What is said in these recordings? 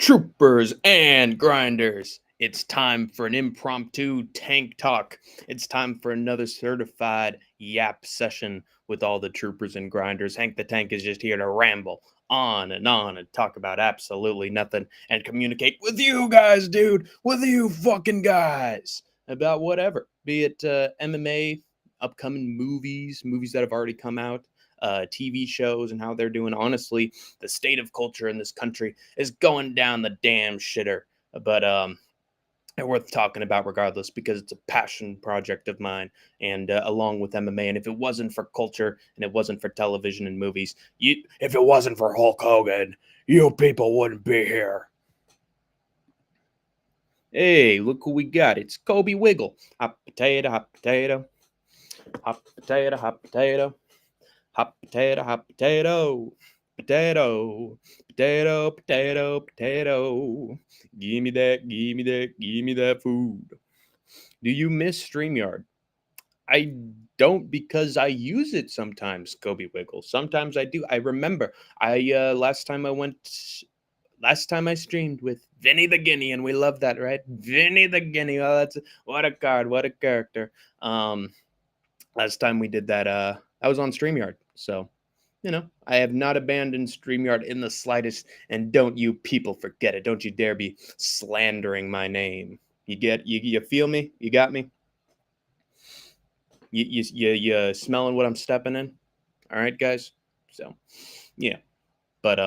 Troopers and grinders, it's time for an impromptu tank talk. It's time for another certified yap session with all the troopers and grinders. Hank the Tank is just here to ramble on and talk about absolutely nothing and communicate with you guys, dude, with you fucking guys about whatever, be it MMA, upcoming movies that have already come out, TV shows and how they're doing. Honestly, the state of culture in this country is going down the damn shitter. But they're worth talking about regardless because it's a passion project of mine, and along with MMA. And if it wasn't for culture and it wasn't for television and movies, if it wasn't for Hulk Hogan, you people wouldn't be here. Hey, look who we got. It's Kobe Wiggle. Hot potato, hot potato. Hot potato, hot potato. Hot potato, hot potato. Potato, potato, potato, potato. Give me that, give me that, give me that food. Do you miss StreamYard? I don't, because I use it sometimes, Kobe Wiggle. Sometimes I do. I remember last time I streamed with Vinny the Guinea, and we love that, right? Vinny the Guinea. Oh, that's what a card, what a character. Last time we did that, I was on StreamYard. So, I have not abandoned StreamYard in the slightest, and don't you people forget it. Don't you dare be slandering my name. You feel me? You got me? You smelling what I'm stepping in? All right, guys. So, yeah. But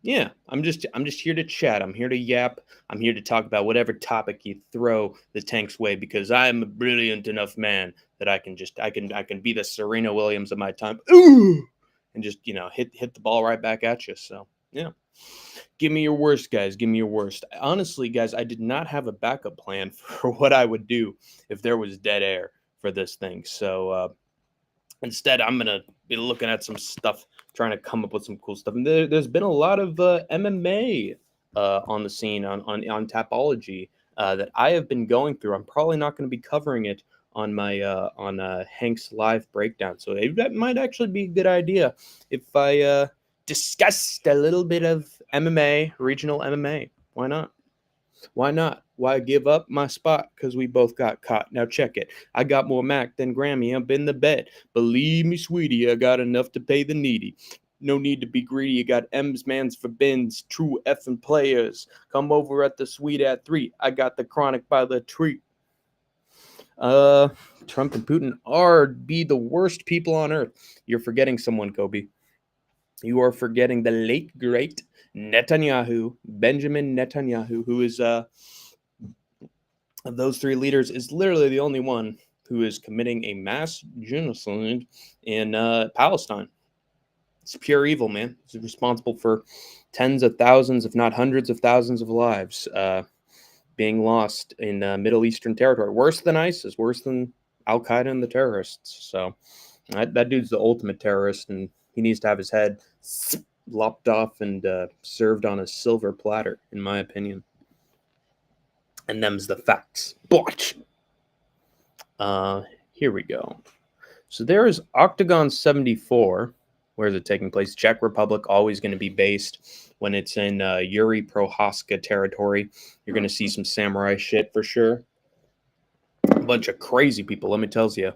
yeah, I'm just here to chat. I'm here to yap. I'm here to talk about whatever topic you throw the tank's way, because I'm a brilliant enough man that I can be the Serena Williams of my time. Ooh, and just hit the ball right back at you. So yeah, give me your worst, guys. Give me your worst. Honestly, guys, I did not have a backup plan for what I would do if there was dead air for this thing. So instead, I'm gonna be looking at some stuff, trying to come up with some cool stuff. And there's been a lot of MMA on the scene on Tapology that I have been going through. I'm probably not going to be covering it on my on Hank's live breakdown. So that might actually be a good idea if I discussed a little bit of MMA, regional MMA. Why not? Why not? Why give up my spot? Because we both got caught. Now check it. I got more Mac than Grammy up in the bed. Believe me, sweetie, I got enough to pay the needy. No need to be greedy. You got M's, mans for bins, true effing players. Come over at the suite at 3. I got the chronic by the tree. Trump and Putin are be the worst people on earth. You're forgetting someone, Kobe. You are forgetting the late great Netanyahu, Benjamin Netanyahu, who is of those three leaders is literally the only one who is committing a mass genocide in Palestine. It's pure evil, man. He's responsible for tens of thousands, if not hundreds of thousands of lives being lost in Middle Eastern territory. Worse than ISIS, worse than Al Qaeda and the terrorists. So that dude's the ultimate terrorist, and he needs to have his head lopped off and served on a silver platter, in my opinion. And them's the facts. Botch. Here we go. So there is Octagon 74. Where is it taking place? Czech Republic, always going to be based when it's in Yuri Prohaska territory. You're going to see some samurai shit for sure. A bunch of crazy people, let me tell you.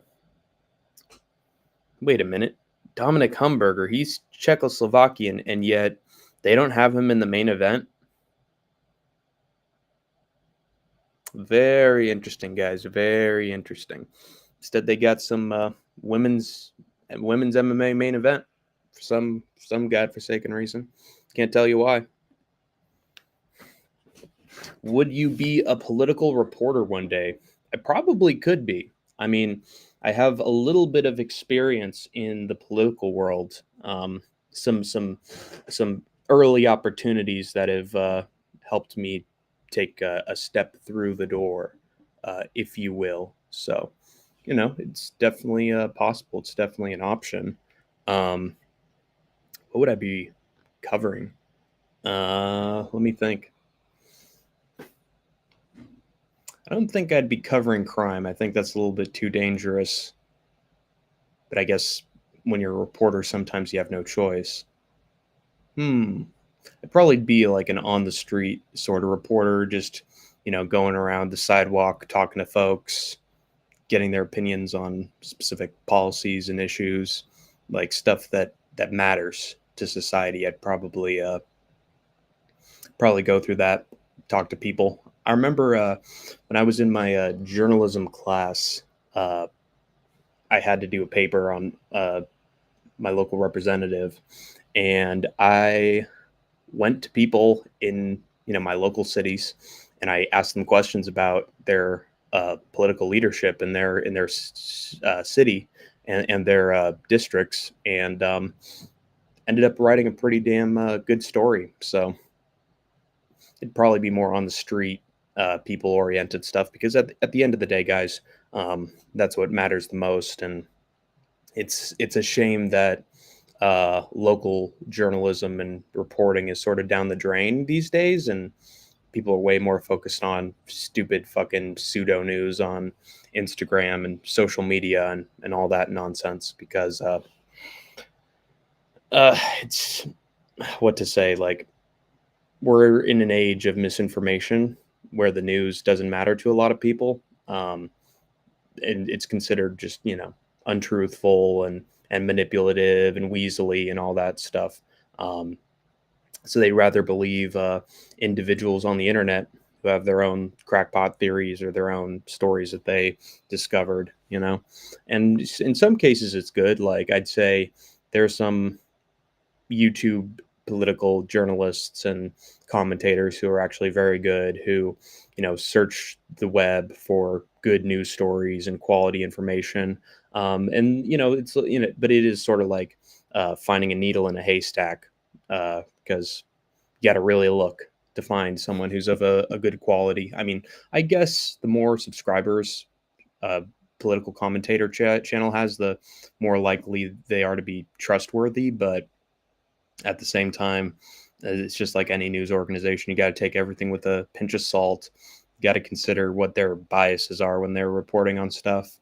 Wait a minute. Dominic Humberger, he's Czechoslovakian, and yet they don't have him in the main event. Very interesting, guys. Very interesting. Instead, they got some women's MMA main event for some godforsaken reason. Can't tell you why. Would you be a political reporter one day? I probably could be. I mean, I have a little bit of experience in the political world. Some early opportunities that have helped me take a step through the door, if you will. So, it's definitely possible. It's definitely an option. What would I be covering? Let me think. I don't think I'd be covering crime. I think that's a little bit too dangerous. But I guess when you're a reporter, sometimes you have no choice. I'd probably be like an on the street sort of reporter, just going around the sidewalk, talking to folks, getting their opinions on specific policies and issues, like stuff that matters to society. I'd probably go through that, talk to people. I remember when I was in my journalism class, uh, I had to do a paper on my local representative, and I went to people in my local cities, and I asked them questions about their political leadership in their city and their districts, and ended up writing a pretty damn good story. So it'd probably be more on the street, people oriented stuff, because at the end of the day, guys, that's what matters the most. And it's a shame that local journalism and reporting is sort of down the drain these days, and people are way more focused on stupid fucking pseudo news on Instagram and social media and all that nonsense, because it's what to say, like, we're in an age of misinformation where the news doesn't matter to a lot of people. And it's considered just untruthful and manipulative and weaselly and all that stuff. um, so they rather believe individuals on the internet who have their own crackpot theories or their own stories that they discovered, and in some cases it's good. Like, I'd say there's some YouTube political journalists and commentators who are actually very good, who search the web for good news stories and quality information. And it's but it is sort of like finding a needle in a haystack, because you got to really look to find someone who's of a good quality. I mean, I guess the more subscribers a political commentator channel has, the more likely they are to be trustworthy. But at the same time, it's just like any news organization. You got to take everything with a pinch of salt. You got to consider what their biases are when they're reporting on stuff.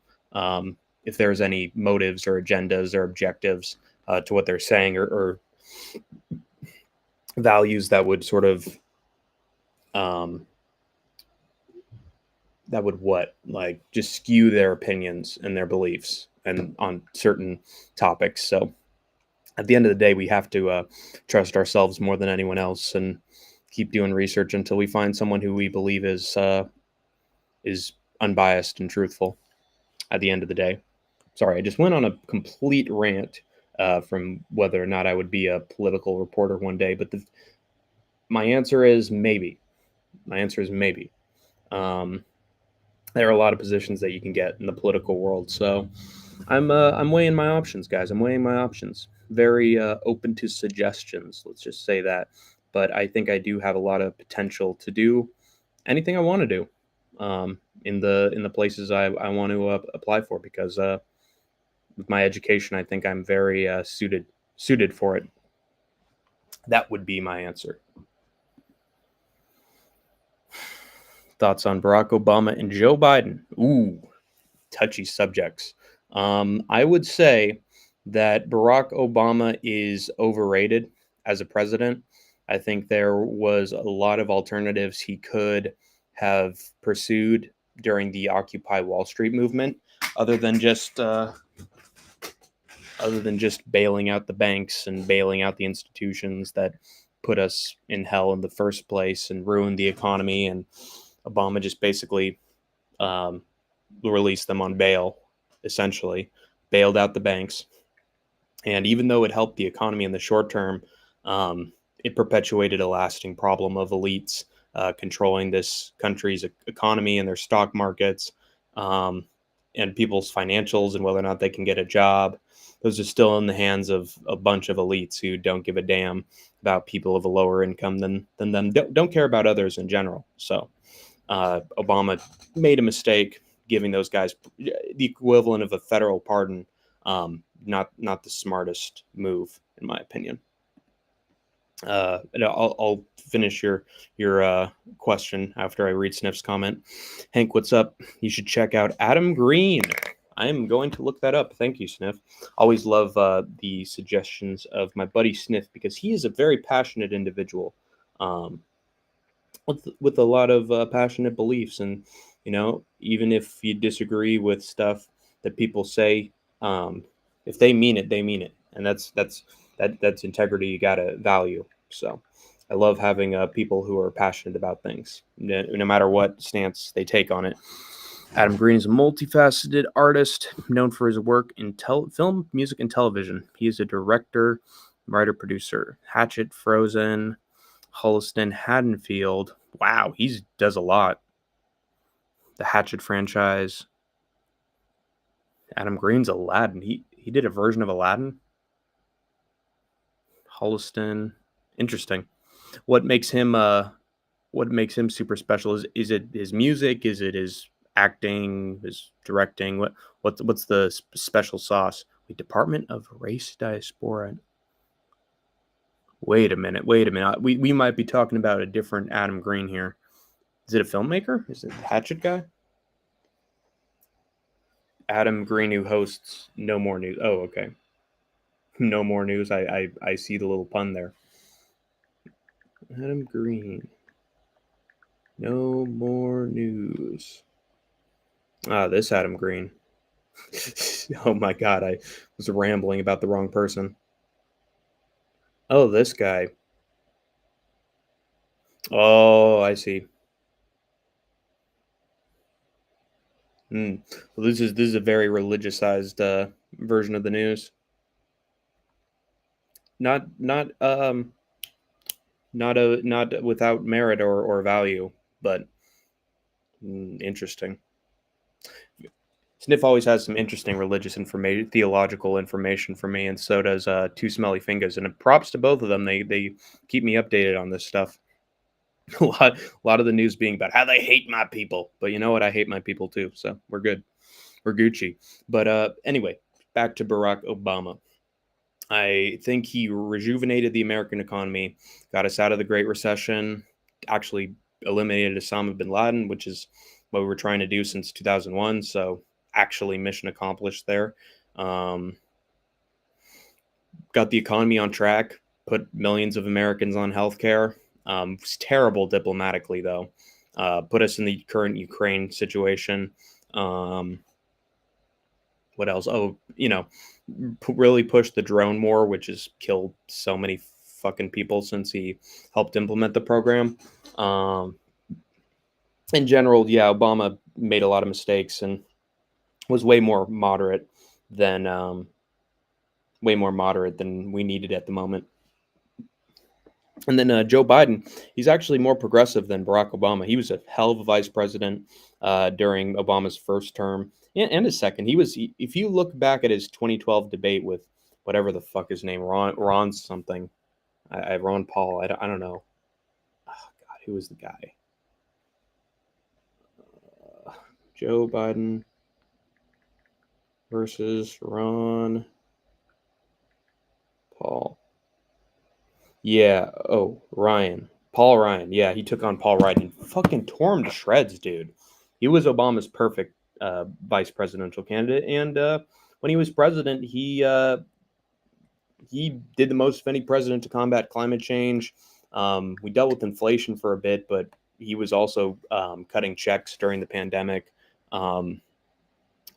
If there's any motives or agendas or objectives to what they're saying, or values that would sort of um, that would what like just skew their opinions and their beliefs and on certain topics. So at the end of the day, we have to trust ourselves more than anyone else, and keep doing research until we find someone who we believe is unbiased and truthful. At the end of the day, sorry, I just went on a complete rant from whether or not I would be a political reporter one day, but my answer is maybe. My answer is maybe. Um, there are a lot of positions that you can get in the political world, so I'm weighing my options, guys. I'm weighing my options. Very open to suggestions. Let's just say that. But I think I do have a lot of potential to do anything I want to do in the places I want to apply for, because with my education, I think I'm very suited for it. That would be my answer. Thoughts on Barack Obama and Joe Biden? Ooh, touchy subjects. I would say that Barack Obama is overrated as a president. I think there was a lot of alternatives he could have pursued during the Occupy Wall Street movement, other than just bailing out the banks and bailing out the institutions that put us in hell in the first place and ruined the economy. And Obama just basically um, released them on bail, essentially bailed out the banks. And even though it helped the economy in the short term, it perpetuated a lasting problem of elites controlling this country's economy and their stock markets, um, and people's financials and whether or not they can get a job. Those are still in the hands of a bunch of elites who don't give a damn about people of a lower income than them. Don't care about others in general. So Obama made a mistake giving those guys the equivalent of a federal pardon. Not the smartest move, in my opinion. And I'll finish your question after I read Sniff's comment. Hank, what's up? You should check out Adam Green. I am going to look that up. Thank you, Sniff. Always love the suggestions of my buddy Sniff because he is a very passionate individual. Um, with a lot of passionate beliefs, and even if you disagree with stuff that people say, if they mean it, they mean it, and that's integrity you gotta value. So I love having people who are passionate about things, no matter what stance they take on it. Adam Green is a multifaceted artist known for his work in film, music, and television. He is a director, writer, producer. Hatchet, Frozen, Holliston, Haddonfield. Wow, he does a lot. The Hatchet franchise. Adam Green's Aladdin. He did a version of Aladdin. Holliston. Interesting. What makes him super special? Is it his music? Is it his acting? His directing? What's the special sauce? The Department of Race Diaspora. Wait a minute. Wait a minute. We might be talking about a different Adam Green here. Is it a filmmaker? Is it Hatchet guy? Adam Green, who hosts No More News. Oh, okay. No More News. I see the little pun there. Adam Green. No More News. Ah, this Adam Green. Oh my God, I was rambling about the wrong person. Oh, this guy. Oh, I see. Well, this is a very religiousized version of the news. Not without merit or value, but interesting. Sniff always has some interesting religious information, theological information for me, and so does Two Smelly Fingers. And props to both of them. They keep me updated on this stuff. A lot of the news being about how they hate my people, but you know what? I hate my people too, so we're good. We're Gucci. But anyway, back to Barack Obama. I think he rejuvenated the American economy, got us out of the Great Recession, actually eliminated Osama bin Laden, which is what we were trying to do since 2001. So, actually, mission accomplished there. Um, got the economy on track, put millions of Americans on healthcare. It's terrible diplomatically, though. Put us in the current Ukraine situation. Um, what else? Oh, really pushed the drone war, which has killed so many fucking people since he helped implement the program. Um, in general, yeah, Obama made a lot of mistakes and was than way more moderate than we needed at the moment. And then Joe Biden, he's actually more progressive than Barack Obama. He was a hell of a vice president during Obama's first term and his second. If you look back at his 2012 debate with whatever the fuck his name, Ron something, Ron Paul, I don't know. Oh, God, who was the guy? Joe Biden versus Ron Paul. Yeah. Oh, Ryan. Paul Ryan. Yeah, he took on Paul Ryan and fucking tore him to shreds, dude. He was Obama's perfect vice presidential candidate, and when he was president, he did the most of any president to combat climate change. We dealt with inflation for a bit, but he was also cutting checks during the pandemic. Um,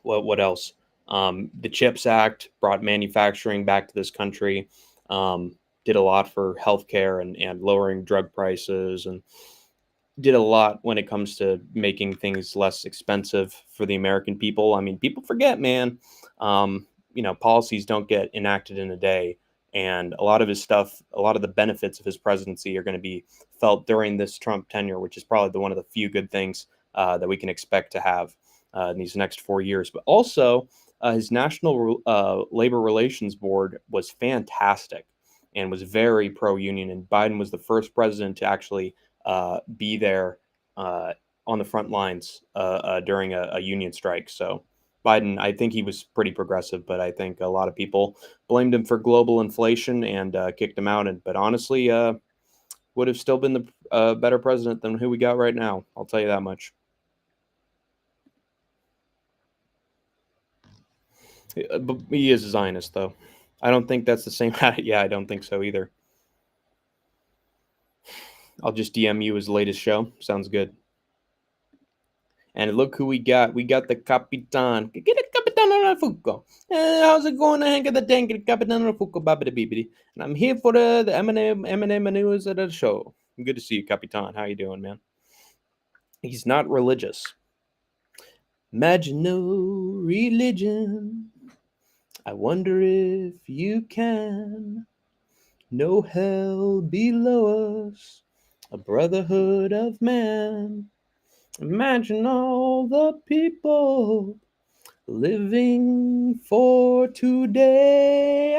what else? The CHIPS Act brought manufacturing back to this country. Did a lot for healthcare and lowering drug prices, and did a lot when it comes to making things less expensive for the American people. I mean, people forget, man. Policies don't get enacted in a day, and a lot of his stuff, a lot of the benefits of his presidency are going to be felt during this Trump tenure, which is probably one of the few good things that we can expect to have in these next 4 years. But also, his National Labor Relations Board was fantastic and was very pro-union. And Biden was the first president to actually be there on the front lines during a union strike. So Biden, I think he was pretty progressive, but I think a lot of people blamed him for global inflation and kicked him out. But honestly, would have still been the better president than who we got right now. I'll tell you that much. But he is a Zionist, though. I don't think that's the same. Yeah, I don't think so either. I'll just DM you his latest show. Sounds good. And look who we got. We got the Capitan. Get a Capitan on Fuco. How's it going? Hank of the tank, Capitan on Fuco, Babidi Bibidi. And I'm here for the M&M news of the show. Good to see you, Capitan. How you doing, man? He's not religious. Imagine no religion. I wonder if you can. No hell below us. A brotherhood of man. Imagine all the people living for today.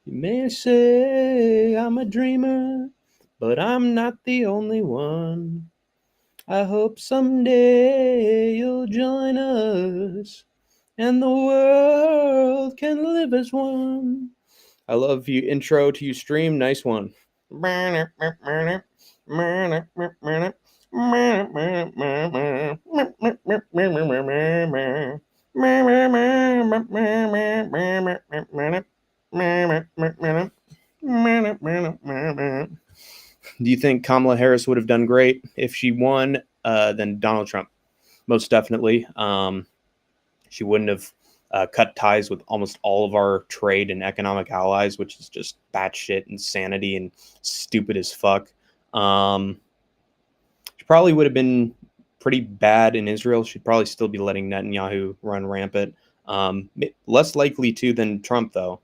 You may say I'm a dreamer, but I'm not the only one. I hope someday you'll join us and the world can live as one. I love you. Intro to you stream. Nice one. Do you think Kamala Harris would have done great if she won? Then Donald Trump, most definitely. She wouldn't have cut ties with almost all of our trade and economic allies, which is just batshit insanity and stupid as fuck. She probably would have been pretty bad in Israel. She'd probably still be letting Netanyahu run rampant. Less likely to than Trump, though.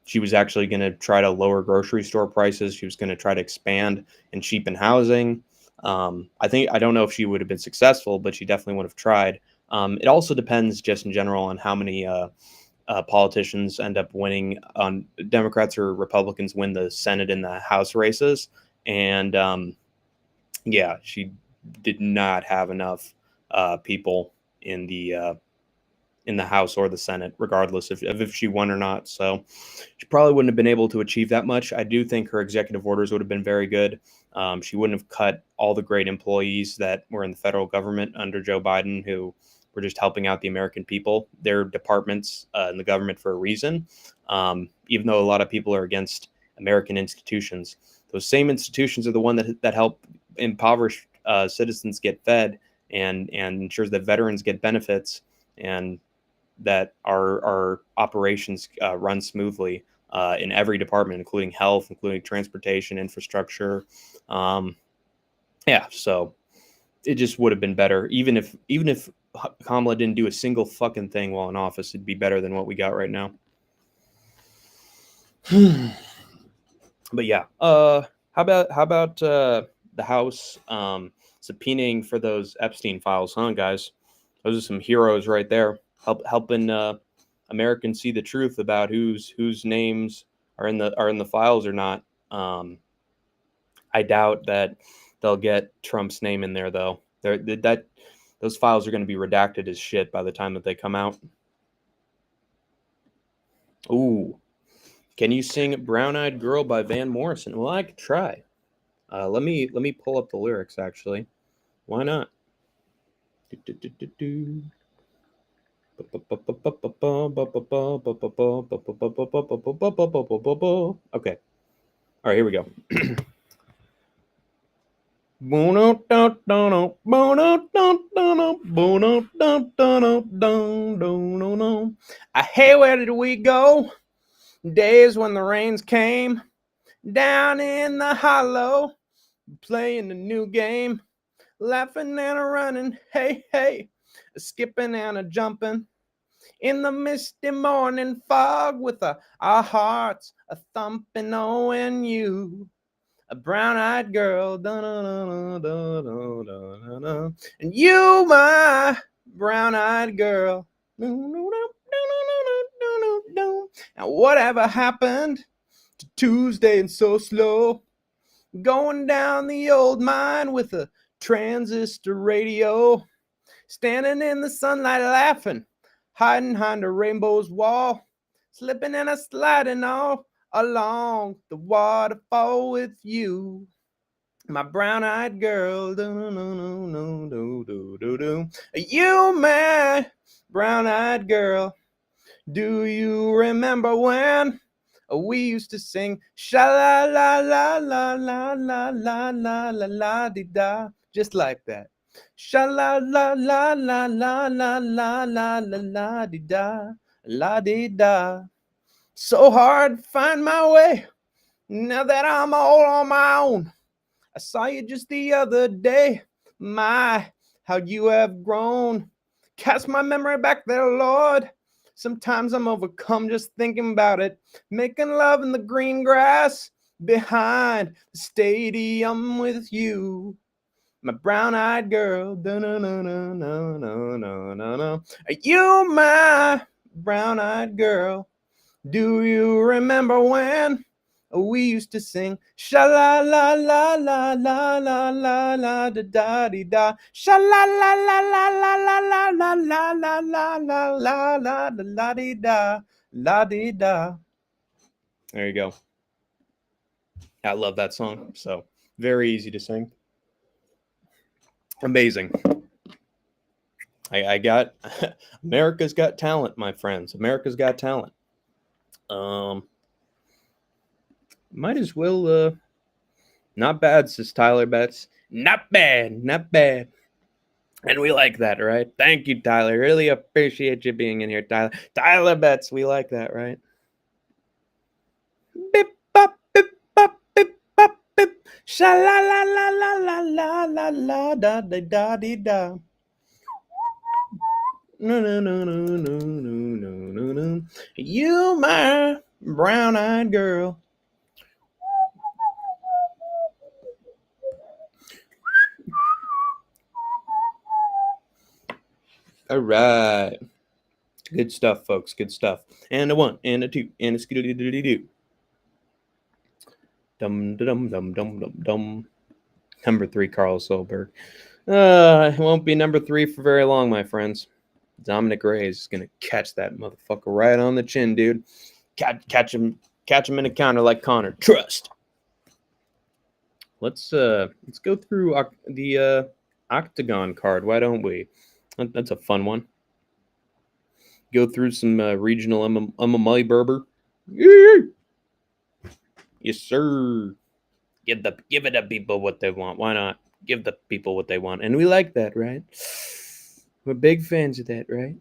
She was actually going to try to lower grocery store prices. She was going to try to expand and cheapen housing. I don't know if she would have been successful, but she definitely would have tried. It also depends, just in general, on how many politicians end up winning. Democrats or Republicans win the Senate and the House races, and yeah, she did not have enough people in the House or the Senate, regardless if she won or not. So she probably wouldn't have been able to achieve that much. I do think her executive orders would have been very good. She wouldn't have cut all the great employees that were in the federal government under Joe Biden, who were just helping out the American people. They're departments in the government for a reason. Even though a lot of people are against American institutions, those same institutions are the one that help impoverished citizens get fed and ensures that veterans get benefits and that our operations run smoothly in every department, including health, including transportation, infrastructure. So it just would have been better. Even if Kamala didn't do a single fucking thing while in office, it'd be better than what we got right now. But yeah, how about the House subpoenaing for those Epstein files, huh, guys? Those are some heroes right there, helping Americans see the truth about whose names are in the files or not. I doubt that they'll get Trump's name in there, though. Those files are going to be redacted as shit by the time that they come out. Ooh. Can you sing Brown Eyed Girl by Van Morrison? Well, I could try. Let me pull up the lyrics, actually. Why not? Okay. All right, here we go. Hey, where did we go? Days when the rains came down in the hollow, playing a new game, laughing and a running, hey, hey, a skipping and a jumping in the misty morning fog with our hearts a thumping, oh, and you, a brown-eyed girl, and you, my brown-eyed girl. Now whatever happened to Tuesday and so slow, going down the old mine with a transistor radio, standing in the sunlight laughing, hiding behind a rainbow's wall, slipping and a sliding all along the waterfall with you. My brown-eyed girl, do. You, my brown-eyed girl, do you remember when we used to sing sha la la la la la la la la la la di da, just like that. Sha la la la la la la la la la la di da, la di da. So hard to find my way now that I'm all on my own. I saw you just the other day. My, how you have grown. Cast my memory back there, Lord. Sometimes I'm overcome just thinking about it. Making love in the green grass behind the stadium with you. My brown-eyed girl. No. Are you my brown-eyed girl? Do you remember when we used to sing sha la la la la la la la la da da di da, sha la la la la la la la la la la la la la la la di da, la di da. There you go. I love that song. So very easy to sing. Amazing. I got America's Got Talent, my friends. America's Got Talent. Might as well. Not bad, says Tyler Betts. Not bad, not bad. And we like that, right? Thank you, Tyler. Really appreciate you being in here, Tyler. Tyler Betts, we like that, right? Bip bop, bip bop, bip bop, bip. Sha la la la la la la la la da da da dee da. No no no no no no no no. You my brown-eyed girl. All right. Good stuff, folks. Good stuff. And a one, and a two, and a skidoo-doo-doo-doo. Dum dum dum dum dum dum. Number 3, Carl Solberg. It won't be number 3 for very long, my friends. Dominic Reyes is gonna catch that motherfucker right on the chin, dude. Catch him in a counter like Connor. Trust. Let's go through the Octagon card. Why don't we? That's a fun one. Go through some regional MMA Berber. Yes, sir. Give it the people what they want. Why not? Give the people what they want. And we like that, right? We're big fans of that, right?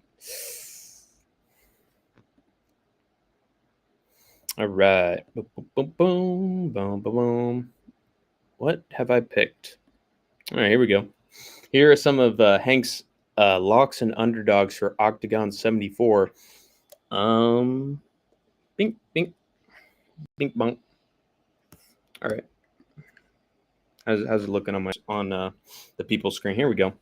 All right. Boom, boom, boom, boom, boom, boom. What have I picked? All right, here we go. Here are some of Hank's locks and underdogs for Octagon 74. Bink, bink, bink, bunk. All right. How's it looking on the people's screen? Here we go.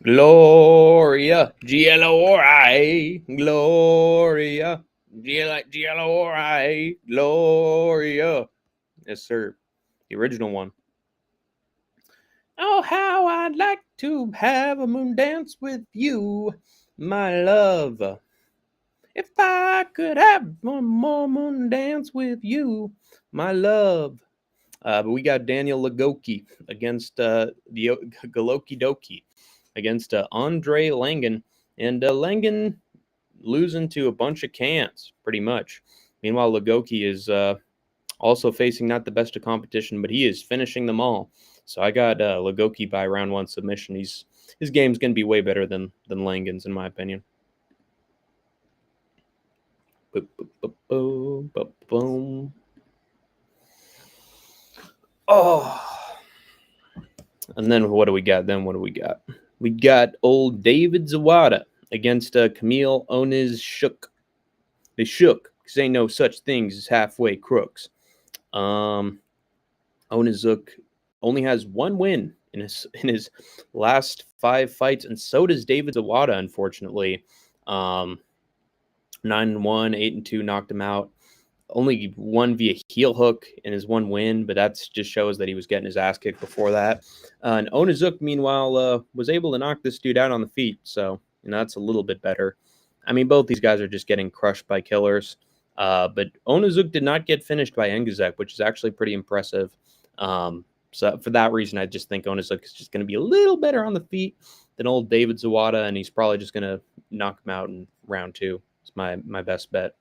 Gloria, G-L-O-R-I, Gloria, G-L-O-R-I, Gloria. Yes, sir. The original one. Oh, how I'd like to have a moon dance with you, my love. If I could have one more moon dance with you, my love. But we got Daniel Lagoki against the Galoki Doki against Andre Langen. And Langen losing to a bunch of cans, pretty much. Meanwhile, Lagoki is also facing not the best of competition, but he is finishing them all. So I got Lagoki by round 1 submission. His game's going to be way better than Langen's, in my opinion. Boom, boom, boom, boom, boom. Oh. And then what do we got? We got old David Zawada against Camille Onizshuk. They shook because ain't no such things as halfway crooks. Onizshuk only has 1 win in his last 5 fights, and so does David Zawada, unfortunately. 9-1, 8-2 knocked him out. Only won via heel hook in his 1 win, but that just shows that he was getting his ass kicked before that. And Onizshuk, meanwhile, was able to knock this dude out on the feet, so that's a little bit better. I mean, both these guys are just getting crushed by killers. But Onizuk did not get finished by Engizek, which is actually pretty impressive. So for that reason, I just think Onizuk is just going to be a little better on the feet than old David Zawada, and he's probably just going to knock him out in round 2. It's my best bet.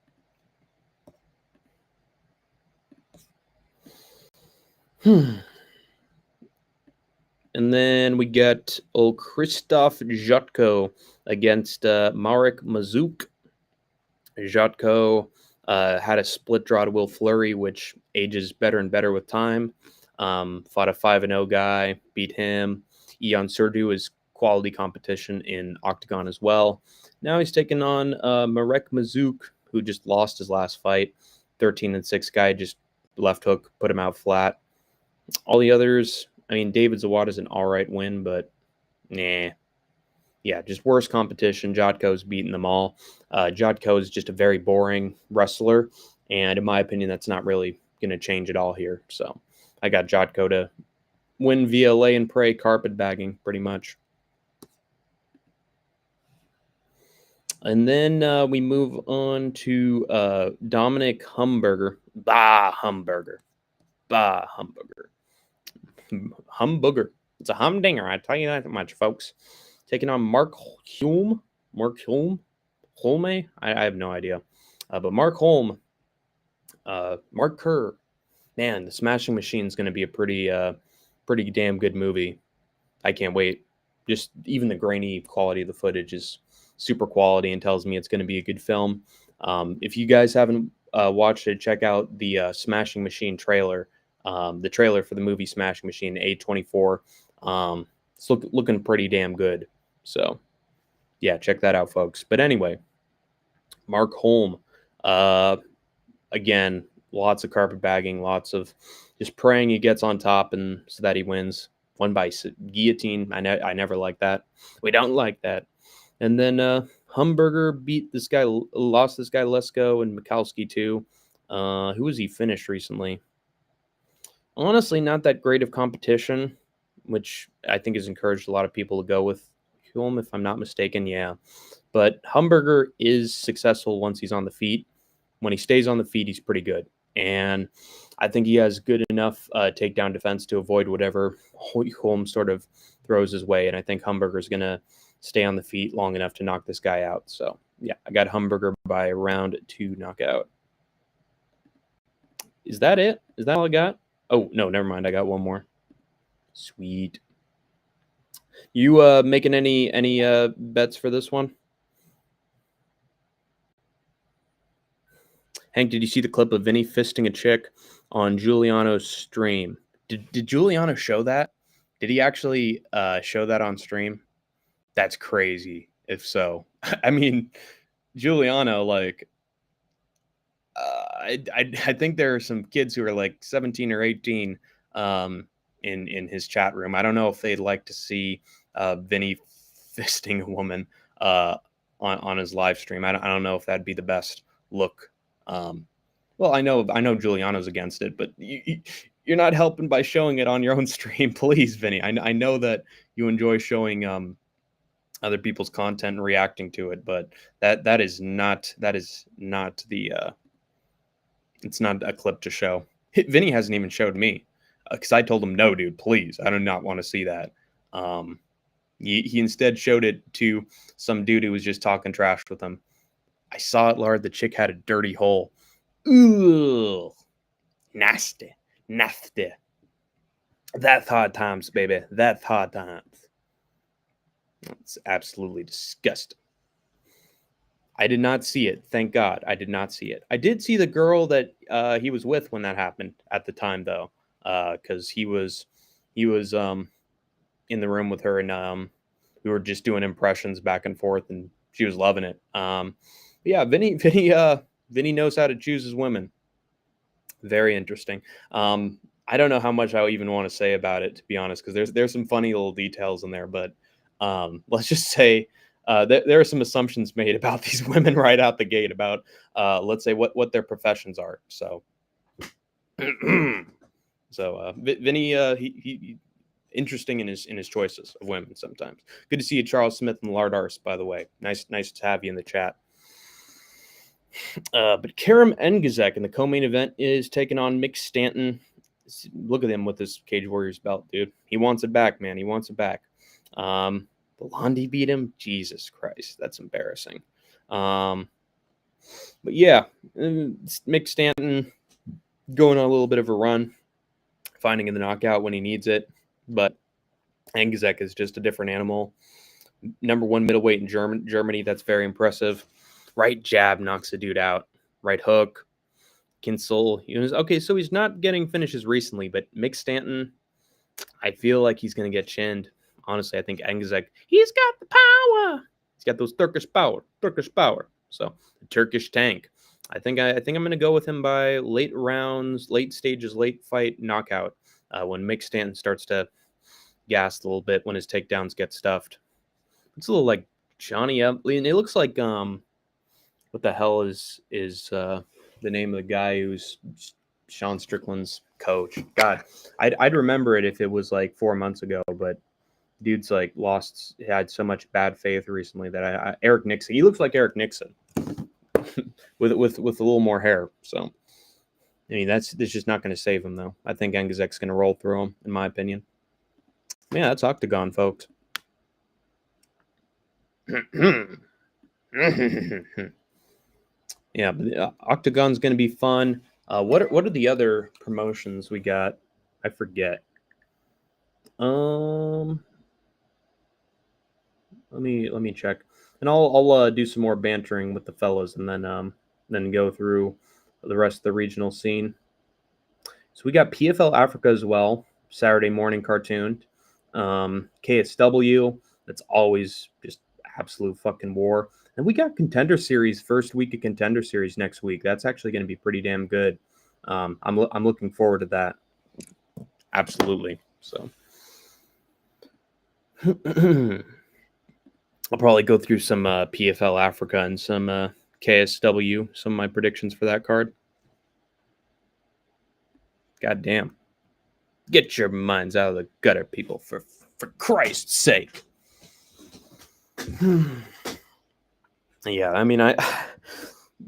And then we get old Christoph Jotko against Marek Mazuk. Jotko had a split draw to Will Fleury, which ages better and better with time. Fought a 5-0 guy, beat him. Ion Surdu is quality competition in Octagon as well. Now he's taking on Marek Mazuk, who just lost his last fight. 13-6 guy, just left hook, put him out flat. All the others, I mean, David Zawada's an all right win, but nah. Yeah, just worse competition. Jotko's beating them all. Jotko is just a very boring wrestler, and in my opinion, that's not really going to change at all here. So I got Jotko to win via lay and pray carpet bagging, pretty much. And then we move on to Dominic Humberger. Humberger. Humburger. It's a humdinger, I tell you that much, folks. Taking on Mark Hulme. Hulme? I have no idea. But Mark Hulme. Mark Kerr. Man, the Smashing Machine is going to be a pretty damn good movie. I can't wait. Just even the grainy quality of the footage is super quality and tells me it's going to be a good film. If you guys haven't watched it, check out the Smashing Machine trailer. The trailer for the movie Smashing Machine A24. It's looking pretty damn good. So, yeah, check that out, folks. But anyway, Mark Hulme. Again, lots of carpet bagging, lots of just praying he gets on top and so that he wins. Won by guillotine. I never like that. We don't like that. And then Humberger lost this guy Lesko and Mikalski too. Who was he finished recently? Honestly, not that great of competition, which I think has encouraged a lot of people to go with Hulme, if I'm not mistaken. Yeah. But Humberger is successful once he's on the feet. When he stays on the feet, he's pretty good. And I think he has good enough takedown defense to avoid whatever Hulme sort of throws his way. And I think Humberger's going to stay on the feet long enough to knock this guy out. So, yeah, I got Humberger by round 2 knockout. Is that it? Is that all I got? Oh, no, never mind. I got one more. Sweet. You making any bets for this one? Hank, did you see the clip of Vinny fisting a chick on Giuliano's stream? Did Giuliano show that? Did he actually show that on stream? That's crazy. If so, I mean, Giuliano, like, I think there are some kids who are like 17 or 18 in his chat room. I don't know if they'd like to see Vinny fisting a woman on his live stream. I don't know if that'd be the best look. Well, I know Giuliano's against it, but you're not helping by showing it on your own stream, please, Vinny. I know that you enjoy showing other people's content and reacting to it, but that is not the it's not a clip to show. Vinny hasn't even showed me because I told him, no, dude, please, I do not want to see that. He instead showed it to some dude who was just talking trash with him. I saw it, Lord. The chick had a dirty hole. Ooh, nasty. That's hard times, baby. That's hard times. It's absolutely disgusting. I did not see it. Thank God, I did not see it. I did see the girl that he was with when that happened at the time, though, because he was in the room with her, and we were just doing impressions back and forth, and she was loving it. Yeah, Vinny knows how to choose his women. Very interesting. I don't know how much I even want to say about it, to be honest, because there's some funny little details in there. But let's just say there are some assumptions made about these women right out the gate about, let's say, what their professions are. So, Vinny, he interesting in his choices of women sometimes. Good to see you, Charles Smith and Lard Arse, by the way. Nice to have you in the chat. But Karim Engizek in the co-main event is taking on Mick Stanton. Look at him with this Cage Warriors belt, dude. He wants it back, man. He wants it back. Blondie beat him. Jesus Christ, that's embarrassing. But yeah, Mick Stanton going on a little bit of a run, finding in the knockout when he needs it. But Engizek is just a different animal. Number one middleweight in Germany. That's very impressive. Right jab knocks the dude out. Right hook. Kinsel. Okay, so he's not getting finishes recently, but Mick Stanton, I feel like he's going to get chinned. Honestly, I think Engizek, he's got the power. He's got those Turkish power. So, the Turkish tank. I think I'm going to go with him by late rounds, late stages, late fight knockout. When Mick Stanton starts to gas a little bit when his takedowns get stuffed. It's a little like Johnny Upley, and it looks like what the hell is the name of the guy who's Sean Strickland's coach? God, I'd remember it if it was like 4 months ago, but dude's like had so much bad faith recently that Eric Nixon. He looks like Eric Nixon with a little more hair. So I mean that's just not going to save him though. I think Engizek's going to roll through him, in my opinion. Yeah, that's Octagon, folks. Yeah, but Octagon's going to be fun. What are the other promotions we got? I forget. Let me check, and I'll do some more bantering with the fellas, and then go through the rest of the regional scene. So we got PFL Africa as well, Saturday morning cartoon. KSW, that's always just absolute fucking war. And we got Contender Series, first week of Contender Series next week. That's actually going to be pretty damn good. I'm looking forward to that. Absolutely. So I'll probably go through some PFL Africa and some KSW, some of my predictions for that card. God damn. Get your minds out of the gutter, people, for Christ's sake. Yeah, I mean,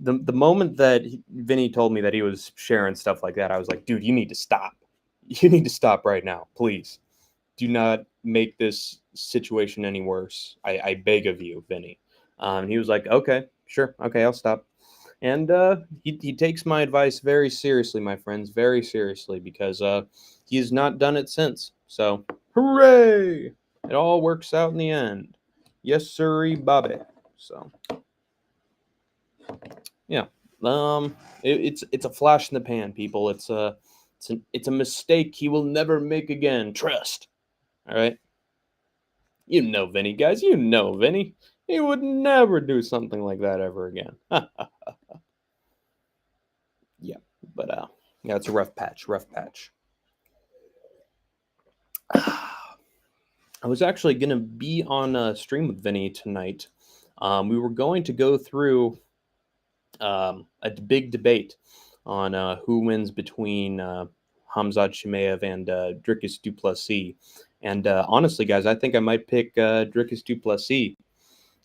the moment that Vinny told me that he was sharing stuff like that, I was like, dude, you need to stop. You need to stop right now, please. Do not make this situation any worse. I beg of you, Vinny. And he was like, okay, sure. Okay, I'll stop. And he takes my advice very seriously, my friends, very seriously, because he has not done it since. So, hooray! It all works out in the end. Yes, sirree, Bobby. So, yeah. It's a flash in the pan, people. It's a mistake he will never make again. Trust. All right. You know Vinny, guys. You know Vinny. He would never do something like that ever again. Yeah, but yeah, it's a rough patch. I was actually gonna be on a stream with Vinny tonight. We were going to go through a big debate on who wins between Hamzat Chimaev and Dricus du Plessis. And honestly, guys, I think I might pick Dricus du Plessis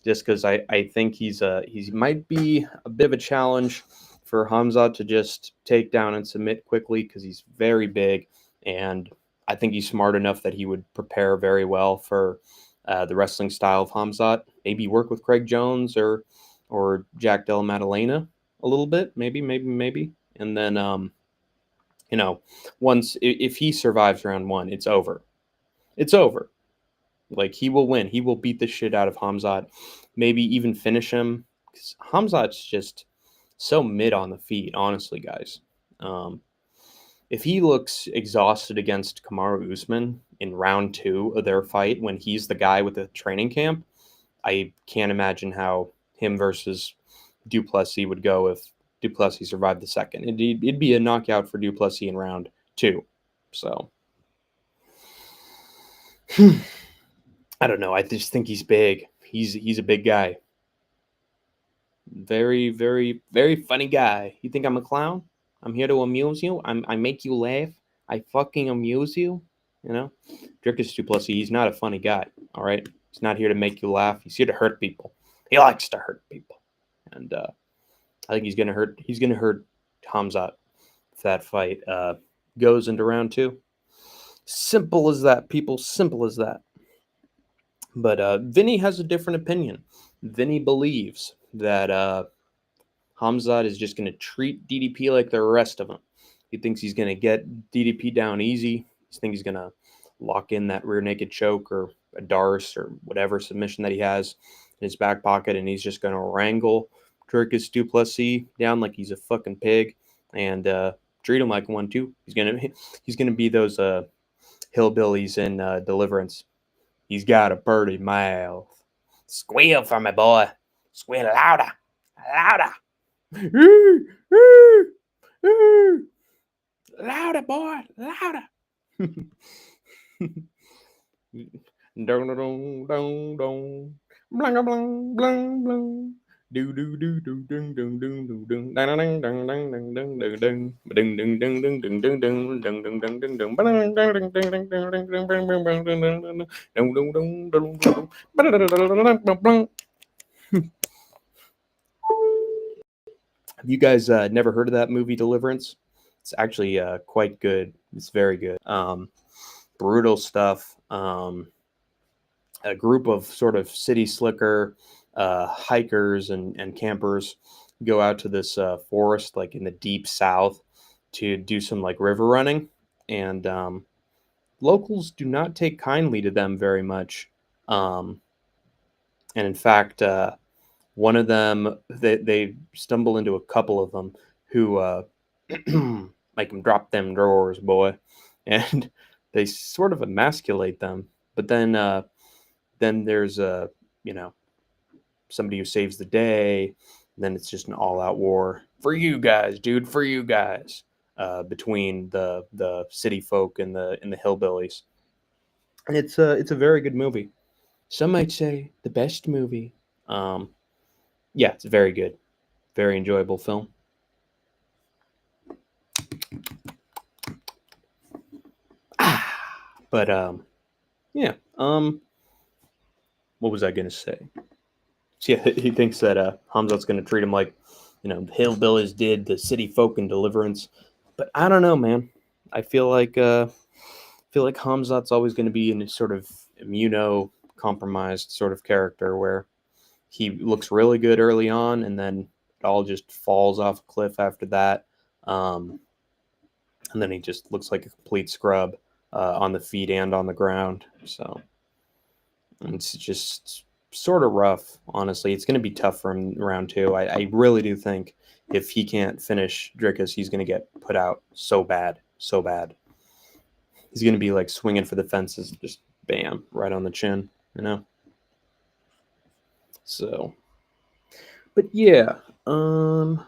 just because I think he might be a bit of a challenge for Hamzat to just take down and submit quickly because he's very big, and I think he's smart enough that he would prepare very well for the wrestling style of Hamzat. Maybe work with Craig Jones or Jack Della Maddalena a little bit, maybe, and then once if he survives round one, it's over. It's over. Like, he will win. He will beat the shit out of Hamzat. Maybe even finish him. Because Hamzat's just so mid on the feet, honestly, guys. If he looks exhausted against Kamaru Usman in round 2 of their fight when he's the guy with the training camp, I can't imagine how him versus du Plessis would go if du Plessis survived the second. It'd be a knockout for du Plessis in round 2. So I don't know. I just think he's big. He's a big guy. Very, very, very funny guy. You think I'm a clown? I'm here to amuse you. I make you laugh. I fucking amuse you. You know? Dricus du Plessis, he's not a funny guy. All right? He's not here to make you laugh. He's here to hurt people. He likes to hurt people. And I think he's gonna hurt. He's gonna hurt Hamzat if that fight goes into round two. Simple as that, people. Simple as that. But Vinny has a different opinion. Vinny believes that Hamzat is just going to treat DDP like the rest of them. He thinks he's going to get DDP down easy. He thinks he's going to lock in that rear naked choke or a Darce or whatever submission that he has in his back pocket, and he's just going to wrangle Dricus du Plessis down like he's a fucking pig and treat him like one too. He's gonna be those hillbillies in Deliverance. He's got a pretty mouth. Squeal for me, boy. Squeal louder, louder. Louder, boy, louder. Dong dong dong dong. Blang blang blang blang. Do do do do ding ding ding ding ding dang dang dang dang dang dang dang ding ding ding ding ding ding ding ding ding ding ding ding ding bang dang ding ding ding ding ding ding bang bang bang ding ding ding ding ding ding ding ding. Have you guys never heard of that movie Deliverance? It's actually quite good. It's very good. Brutal stuff. A group of sort of city slicker hikers and campers go out to this forest, like in the deep south, to do some like river running, and locals do not take kindly to them very much. And in fact, one of them, they stumble into a couple of them who make them drop them drawers, boy, and they sort of emasculate them. But then there's somebody who saves the day. And then it's just an all-out war for you guys, dude, for you guys, between the city folk and the hillbillies. And it's a very good movie. Some might say the best movie. Yeah, it's very good, very enjoyable film. But yeah. What was I gonna say? So, yeah, he thinks that Hamzat's gonna treat him like, the hillbillies did the city folk in Deliverance. But I don't know, man. I feel like Hamzat's always going to be in a sort of immunocompromised sort of character where he looks really good early on and then it all just falls off a cliff after that. And then he just looks like a complete scrub on the feet and on the ground. So it's just sort of rough, honestly. It's going to be tough for him round two. I really do think if he can't finish Dricus, he's going to get put out so bad, so bad. He's going to be like swinging for the fences, just bam, right on the chin, So, but yeah, hold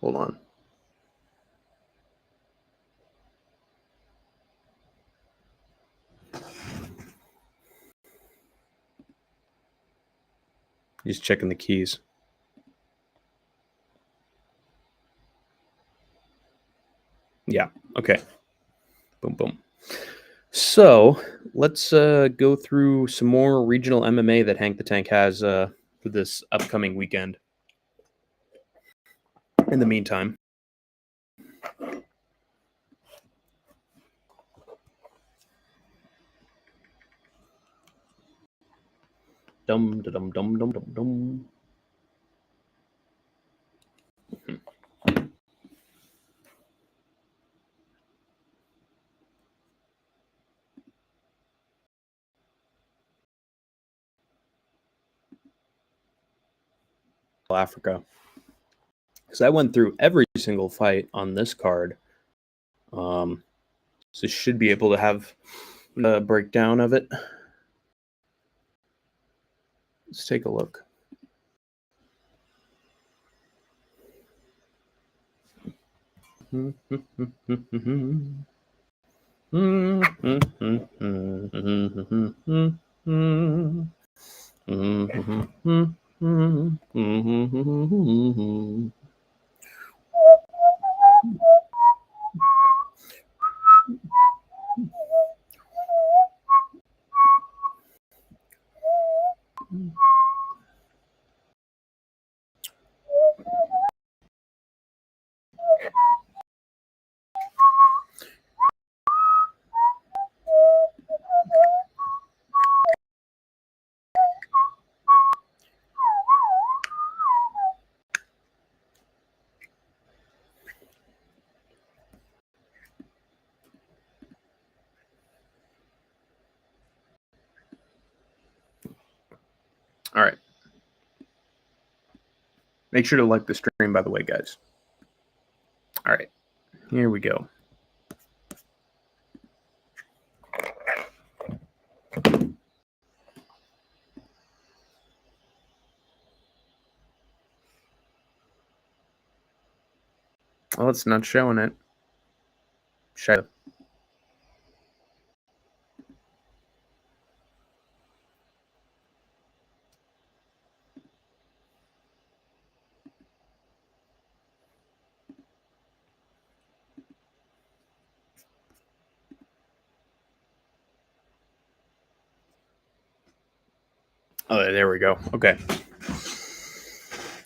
on. He's checking the keys. Yeah. Okay. Boom, boom. So let's go through some more regional MMA that Hank the Tank has for this upcoming weekend. In the meantime, dum dum dum dum dum dum. Africa, because I went through every single fight on this card. So should be able to have a breakdown of it. Let's take a look. All right. Make sure to like the stream, by the way, guys. All right. Here we go. Well, it's not showing it. Show. Oh, there we go. Okay.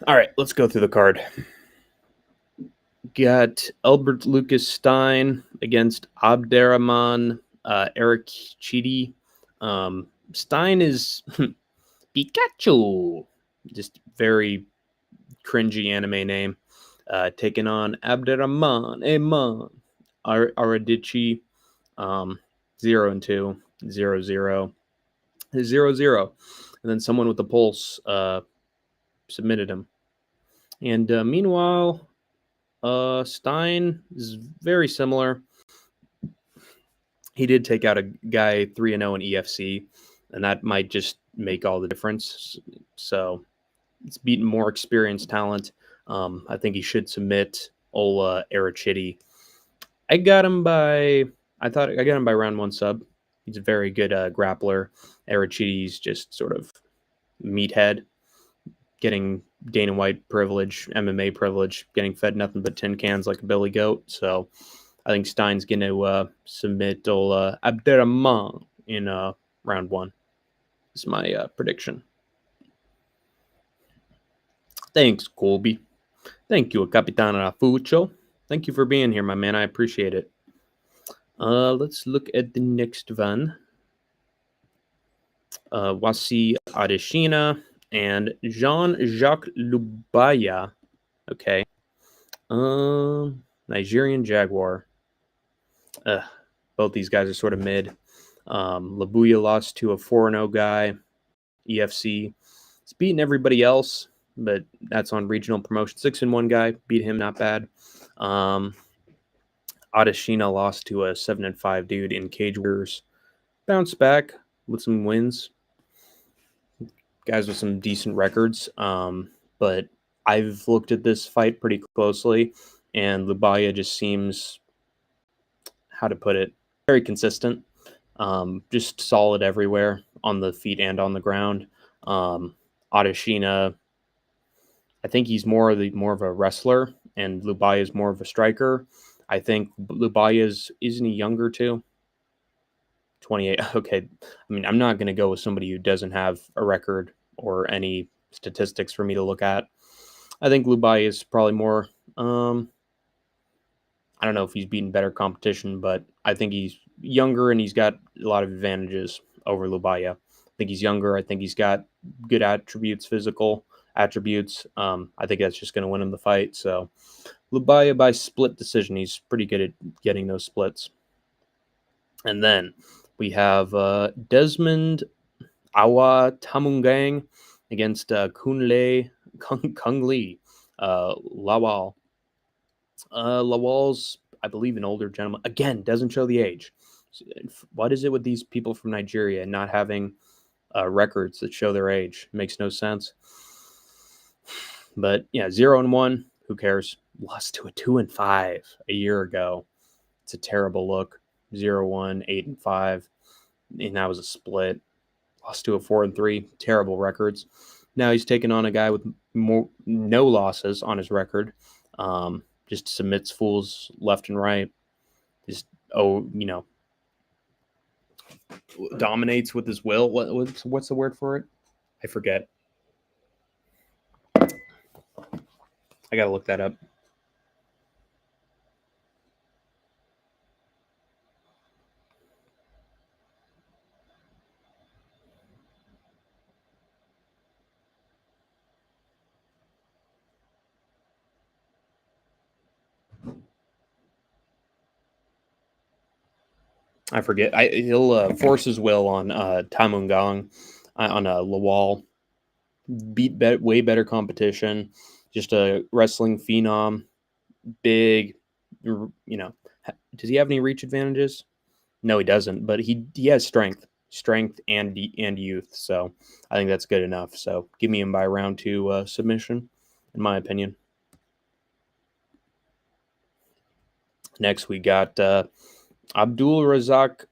All right, let's go through the card. Got Albert Lucas Stein against Abderrahman Eric Chidi. Stein is Pikachu. Just very cringy anime name. Taking on Abderrahman Eman Aradici. 0 and 2, 0 0, 0 0. And then someone with the pulse submitted him. And meanwhile, Stein is very similar. He did take out a guy 3 and 0 in EFC, and that might just make all the difference. So it's beating more experienced talent. I think he should submit Ola Arachidi. I got him by round 1 sub. He's a very good grappler. Arachidi's just sort of meathead, getting Dana White privilege, MMA privilege, getting fed nothing but tin cans like a billy goat. So I think Stein's going to submit Abderrahman in round 1. This is my prediction. Thanks, Colby. Thank you, Capitan Rafucho. Thank you for being here, my man. I appreciate it. Let's look at the next one. Wasi Adeshina and Jean-Jacques Lubaya. Okay. Nigerian Jaguar. Both these guys are sort of mid. Labuya lost to a 4-0 guy, EFC. He's beaten everybody else, but that's on regional promotion. 6-1 guy, beat him, not bad. Adeshina lost to a 7-5 dude in Cage Warriors. Bounced back with some wins. Guys with some decent records. But I've looked at this fight pretty closely, and Lubaya just seems, how to put it, very consistent. Just solid everywhere on the feet and on the ground. Adeshina, I think he's more of a wrestler, and Lubaya is more of a striker. I think Lubaya's, isn't he younger too? 28. Okay. I mean, I'm not going to go with somebody who doesn't have a record or any statistics for me to look at. I think Lubaya is probably more, I don't know if he's beaten better competition, but I think he's younger and he's got a lot of advantages over Lubaya. I think he's younger. I think he's got good attributes, physical attributes. I think that's just going to win him the fight. So Lubaya by split decision. He's pretty good at getting those splits. And then we have Desmond Awa Tamungang against Kung Lee Lawal. Lawal's, I believe, an older gentleman. Again, doesn't show the age. What is it with these people from Nigeria not having records that show their age? Makes no sense. But yeah, 0-1. Who cares? Lost to a 2-5 a year ago. It's a terrible look. 0-1, 8-5, and that was a split. Lost to a 4-3. Terrible records. Now he's taking on a guy with no losses on his record. Just submits fools left and right. Just dominates with his will. What's the word for it? I forget. I gotta look that up. I forget. He'll force his will on Tamungang, on Lawal. beat way better competition. Just a wrestling phenom, big. You know, does he have any reach advantages? No, he doesn't. But he has strength and youth. So I think that's good enough. So give me him by round 2 submission, in my opinion. Next, we got Abdul Razak.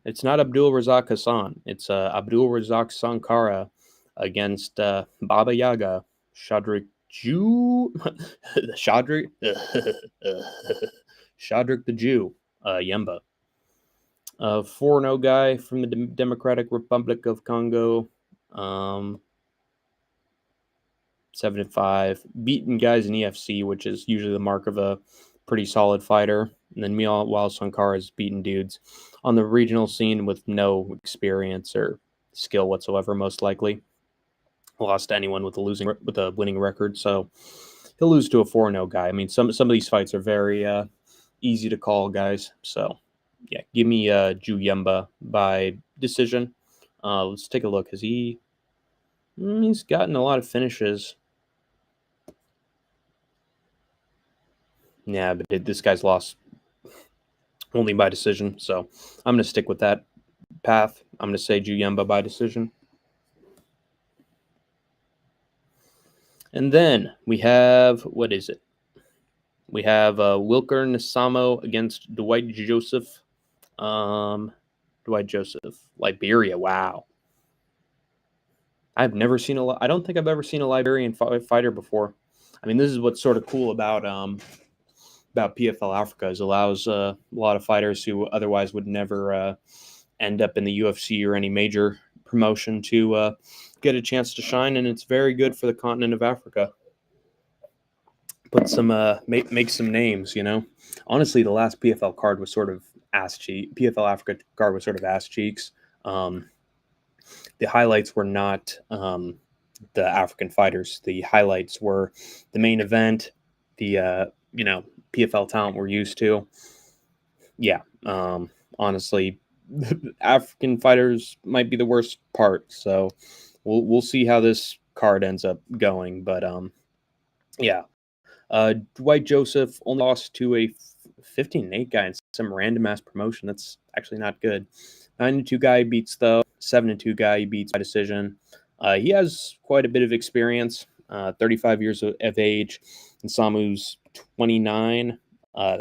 It's not Abdul Razak Hassan. It's Abdul Razak Sankara against Baba Yaga, Shadrik Jew, Shadrik, Shadrik the Jew, Yemba. 4-0 guy from the Democratic Republic of Congo. 7-5, beaten guys in EFC, which is usually the mark of a pretty solid fighter. And then meanwhile, Sankara has beaten dudes on the regional scene with no experience or skill whatsoever, most likely. Lost to anyone with a winning record, so he'll lose to a 4-0 guy. I mean, some of these fights are very easy to call, guys. So yeah, give me Juyemba by decision. Let's take a look. Has he? He's gotten a lot of finishes. Yeah, but this guy's lost only by decision, so I'm going to stick with that path. I'm going to say Juyemba by decision. And then we have, what is it? We have Wilker Nasamo against Dwight Joseph. Dwight Joseph, Liberia. Wow. I've never seen I don't think I've ever seen a Liberian fighter before. I mean, this is what's sort of cool about PFL Africa, is allows a lot of fighters who otherwise would never end up in the UFC or any major promotion to get a chance to shine, and it's very good for the continent of Africa. Put some make some names, you know. Honestly, the last PFL card was sort of ass cheek. PFL Africa card was sort of ass cheeks. The highlights were not the African fighters. The highlights were the main event, the PFL talent we're used to. Yeah, honestly, African fighters might be the worst part. So we'll see how this card ends up going. But yeah, Dwight Joseph only lost to a 15-8 guy in some random ass promotion. That's actually not good. 9-2 guy beats though. 7-2 guy he beats by decision. He has quite a bit of experience. 35 years of age. And Samu's 29.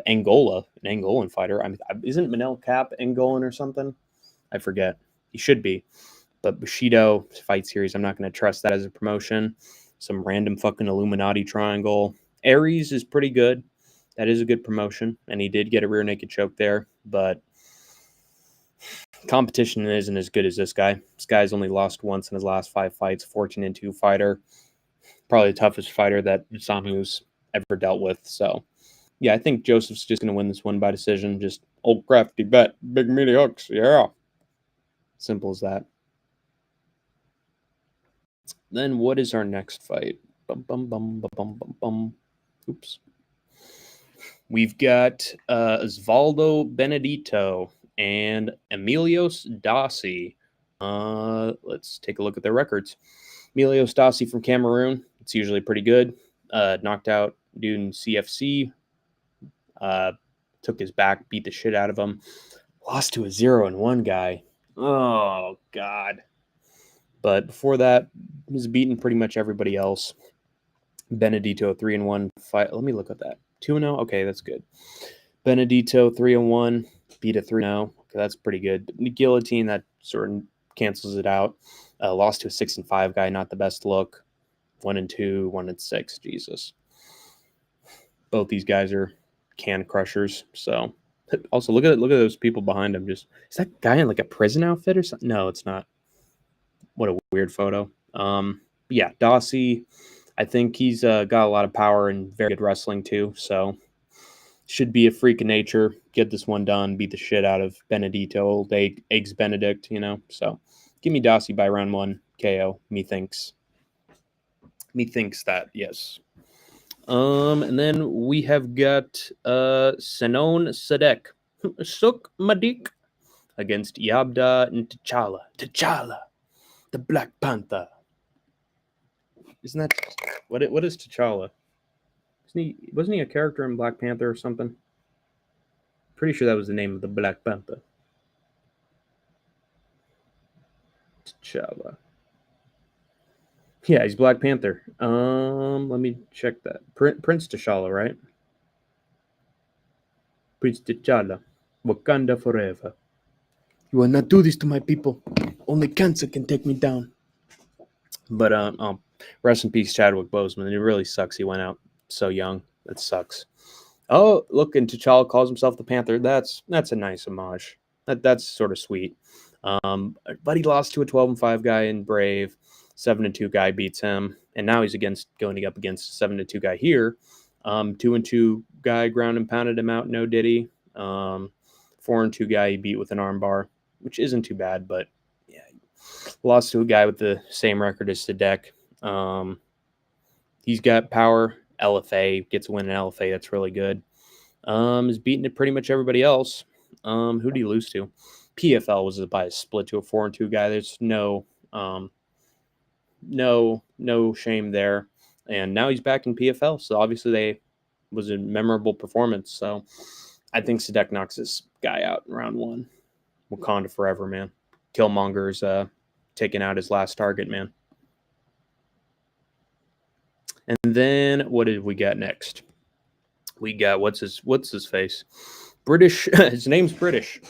Angola, an Angolan fighter. I mean, isn't Manel Cap Angolan or something? I forget. He should be. But Bushido Fight Series, I'm not going to trust that as a promotion. Some random fucking Illuminati triangle. Aries is pretty good. That is a good promotion. And he did get a rear naked choke there. But competition isn't as good as this guy. This guy's only lost once in his last 5 fights. 14-2 fighter. Probably the toughest fighter that Samu's ever dealt with. So yeah, I think Joseph's just going to win this one by decision. Just old crafty bet. Big meaty hooks. Yeah. Simple as that. Then what is our next fight? Oops. We've got Osvaldo Benedito and Emilios Dossi. Let's take a look at their records. Emilios Dossi from Cameroon. It's usually pretty good. Knocked out dude in CFC. Took his back, beat the shit out of him. Lost to a 0-1 guy. Oh, God. But before that, he was beating pretty much everybody else. Benedito, 3-1 fight. Let me look at that. 2-0? Okay, that's good. Benedito, 3-1, beat a 3-0. Okay, that's pretty good. But the guillotine, that sort of cancels it out. Lost to a 6-5 guy, not the best look. 1-2, 1-6. Jesus. Both these guys are can crushers. So also look at those people behind him. Just, is that guy in like a prison outfit or something? No, it's not. What a weird photo. Yeah, Dossi, I think he's got a lot of power and very good wrestling too. So should be a freak of nature. Get this one done. Beat the shit out of Benedito. Old Eggs Benedict, you know. So give me Dossi by round 1 KO. Methinks that, yes. And then we have got Senon Sadek, Suk Madik against Yabda and T'Challa, the Black Panther. Isn't that what is T'Challa? Wasn't he a character in Black Panther or something? Pretty sure that was the name of the Black Panther. T'Challa. Yeah, he's Black Panther. Let me check that. Prince T'Challa, right? Prince T'Challa. Wakanda forever. You will not do this to my people. Only cancer can take me down. But rest in peace, Chadwick Boseman. It really sucks he went out so young. That sucks. Oh, look, and T'Challa calls himself the Panther. That's a nice homage. That's sort of sweet. But he lost to a 12-5 guy in Brave. 7-2 guy beats him, and now he's going up against a 7-2 guy here. 2-2 guy ground and pounded him out. No Diddy. 4-2 guy he beat with an armbar, which isn't too bad, but yeah, lost to a guy with the same record as Sadek. He's got power. LFA gets a win in LFA. That's really good. Is beating pretty much everybody else. Who did he lose to? PFL was by a split to a 4-2 guy. There's no shame there. And now he's back in PFL. So obviously was a memorable performance. So I think Sadek knocks this guy out in round 1. Wakanda forever, man. Killmonger's taking out his last target, man. And then what did we got next? We got what's his face? British. His name's British.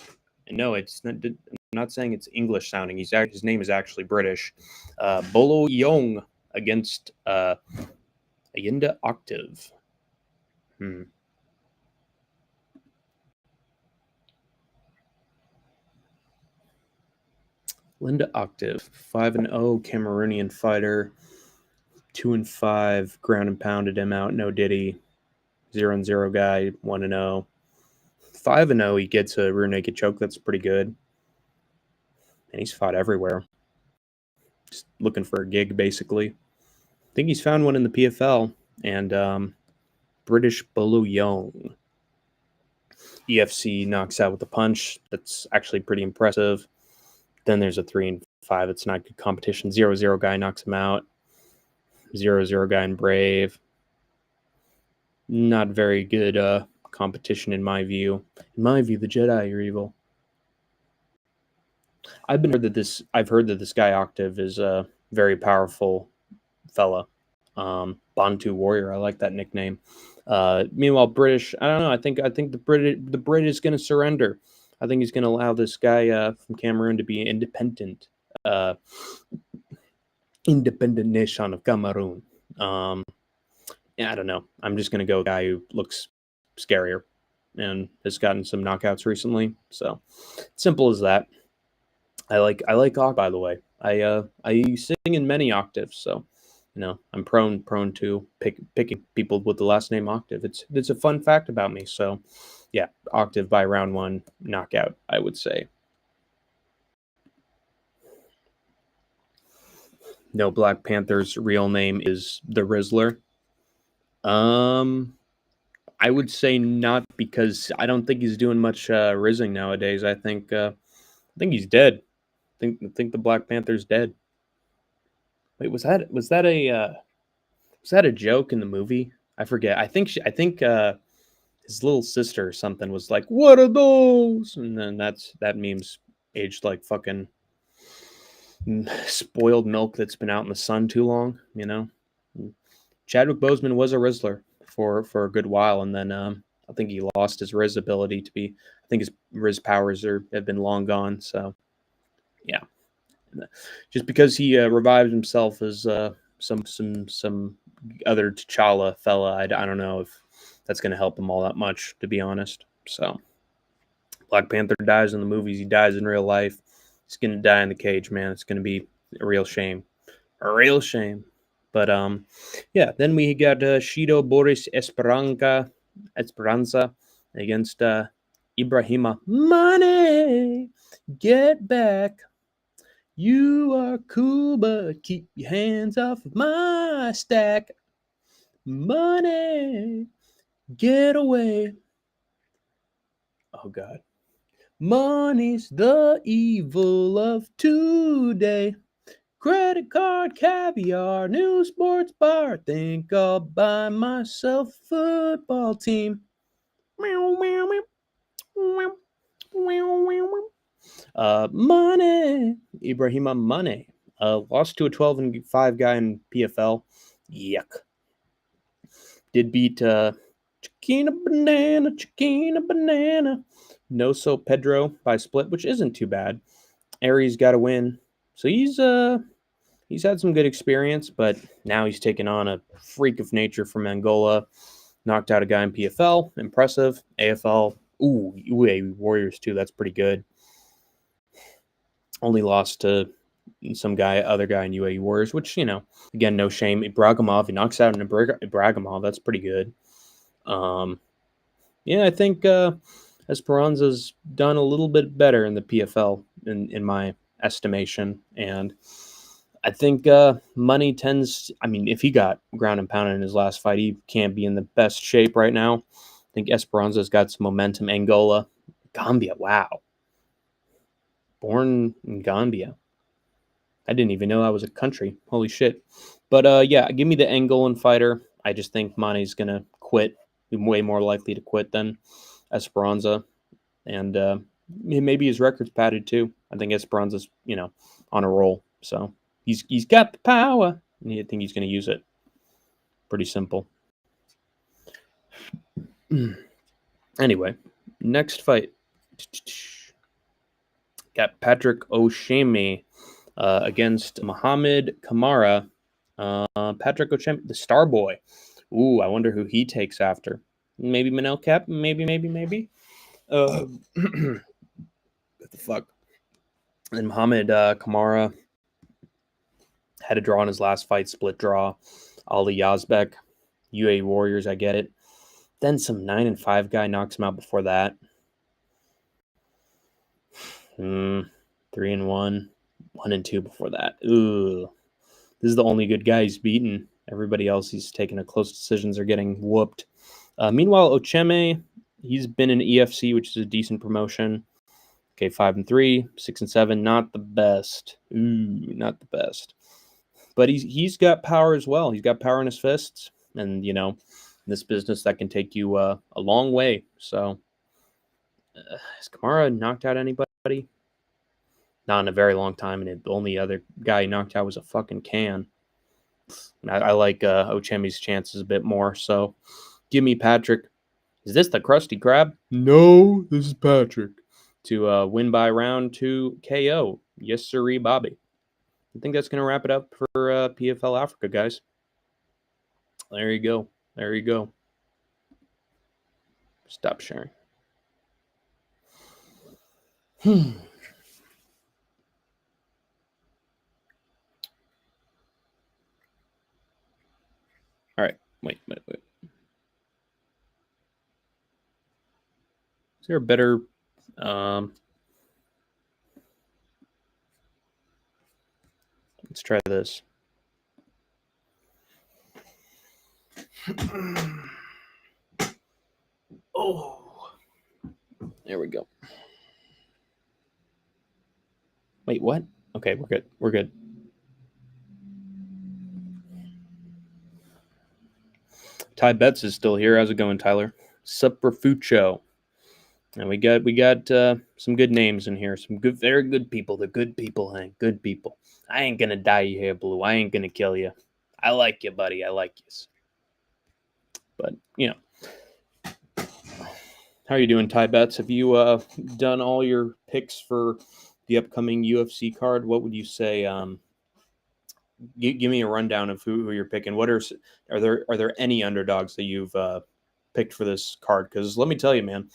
And no, it's not. I'm not saying it's English sounding. His name is actually British. Bolo Young against Ayinda Octave. Linda Octave, 5-0 Cameroonian fighter. 2-5 ground and pounded him out. No Diddy. 0-0 guy. 1-0. 5-0 he gets a rear naked choke. That's pretty good. And he's fought everywhere. Just looking for a gig, basically. I think he's found one in the PFL. And British Bolo Young. EFC knocks out with a punch. That's actually pretty impressive. Then there's a 3-5. It's not good competition. 0-0 guy knocks him out. 0-0 guy in Brave. Not very good competition in my view. In my view, the Jedi are evil. I've heard that this guy Octave is a very powerful fella. Bantu warrior. I like that nickname. Meanwhile, British. I don't know. I think the Brit is going to surrender. I think he's going to allow this guy from Cameroon to be independent. Independent nation of Cameroon. Yeah, I don't know. I'm just going to go with a guy who looks scarier and has gotten some knockouts recently. So simple as that. I like Octave, by the way. I sing in many octaves, so I'm prone to picking people with the last name Octave. It's a fun fact about me. So yeah, Octave by round 1 knockout, I would say. No, Black Panther's real name is the Rizzler. I would say not, because I don't think he's doing much rizzing nowadays. I think he's dead. I think the Black Panther's dead. Wait, was that a joke in the movie? I forget. I think his little sister or something was like, "What are those?" And then that meme's aged like fucking spoiled milk that's been out in the sun too long. Chadwick Boseman was a Rizzler for a good while, and then I think he lost his Riz ability to be. I think his Riz powers have been long gone. So yeah, just because he revived himself as some other T'Challa fella, I don't know if that's going to help him all that much, to be honest. So Black Panther dies in the movies. He dies in real life. He's going to die in the cage, man. It's going to be a real shame. A real shame. But yeah, then we got Shido Boris Esperanza against Ibrahima. Money, get back. You are cool, but keep your hands off of my stack. Money, get away. Oh, God. Money's the evil of today. credit card, caviar, new sports bar. Think I'll buy myself a football team. Meow, meow, meow. Meow, meow, meow, meow. Money. Ibrahima Money. Lost to a 12-5 guy in PFL. Yuck. Did beat Chiquina Banana. No So Pedro by split, which isn't too bad. Aries got a win. So he's had some good experience, but now he's taken on a freak of nature from Angola. Knocked out a guy in PFL. Impressive. AFL. Ooh, UAE Warriors too. That's pretty good. Only lost to other guy in UAE Warriors, which, again, no shame. Ibragimov, he knocks out an Ibragimov. That's pretty good. I think Esperanza's done a little bit better in the PFL in my estimation. And I think Money tends, if he got ground and pounded in his last fight, he can't be in the best shape right now. I think Esperanza's got some momentum. Angola, Gambia, wow. Born in Gambia. I didn't even know that was a country. Holy shit. But give me the Angolan fighter. I just think Money's going to quit. He's way more likely to quit than Esperanza. And maybe his record's padded too. I think Esperanza's, on a roll. So he's got the power. And I think he's going to use it. Pretty simple. Anyway, next fight. Got Patrick O'Shea against Muhammad Kamara. Patrick O'Shea, the star boy. Ooh, I wonder who he takes after. Maybe Manel Cap? Maybe. What the fuck? And Muhammad Kamara had a draw in his last fight, split draw. Ali Yazbek, UAE Warriors, I get it. Then some 9-5 guy knocks him out before that. 3-1, 1-2 before that. Ooh. This is the only good guy he's beaten. Everybody else he's taken a close decisions are getting whooped. Meanwhile, Ocheme, he's been in EFC, which is a decent promotion. Okay, 5-3, 6-7, not the best. Ooh, not the best. But he's got power as well. He's got power in his fists, and in this business that can take you a long way. So, has Kamara knocked out anybody? Not in a very long time, and the only other guy he knocked out was a fucking can. I like Ocheme's chances a bit more. So, give me Patrick. Is this the Krusty Krab? No, this is Patrick. To win by round 2 KO. Yes, sirree, Bobby. I think that's going to wrap it up for PFL Africa, guys. There you go. Stop sharing. All right. Wait. Is there a better... let's try this. Oh. There we go. Wait, what? Okay, we're good. Ty Betts is still here. How's it going, Tyler? Superfucho. And we got some good names in here. Some good, very good people. The good people, Hank. Good people. I ain't gonna dye your hair blue. I ain't gonna kill you. I like you, buddy. I like you. But how are you doing, Ty Betts? Have you done all your picks for the upcoming UFC card? What would you say? Give me a rundown of who you're picking. Are there any underdogs that you've picked for this card? Because let me tell you, man,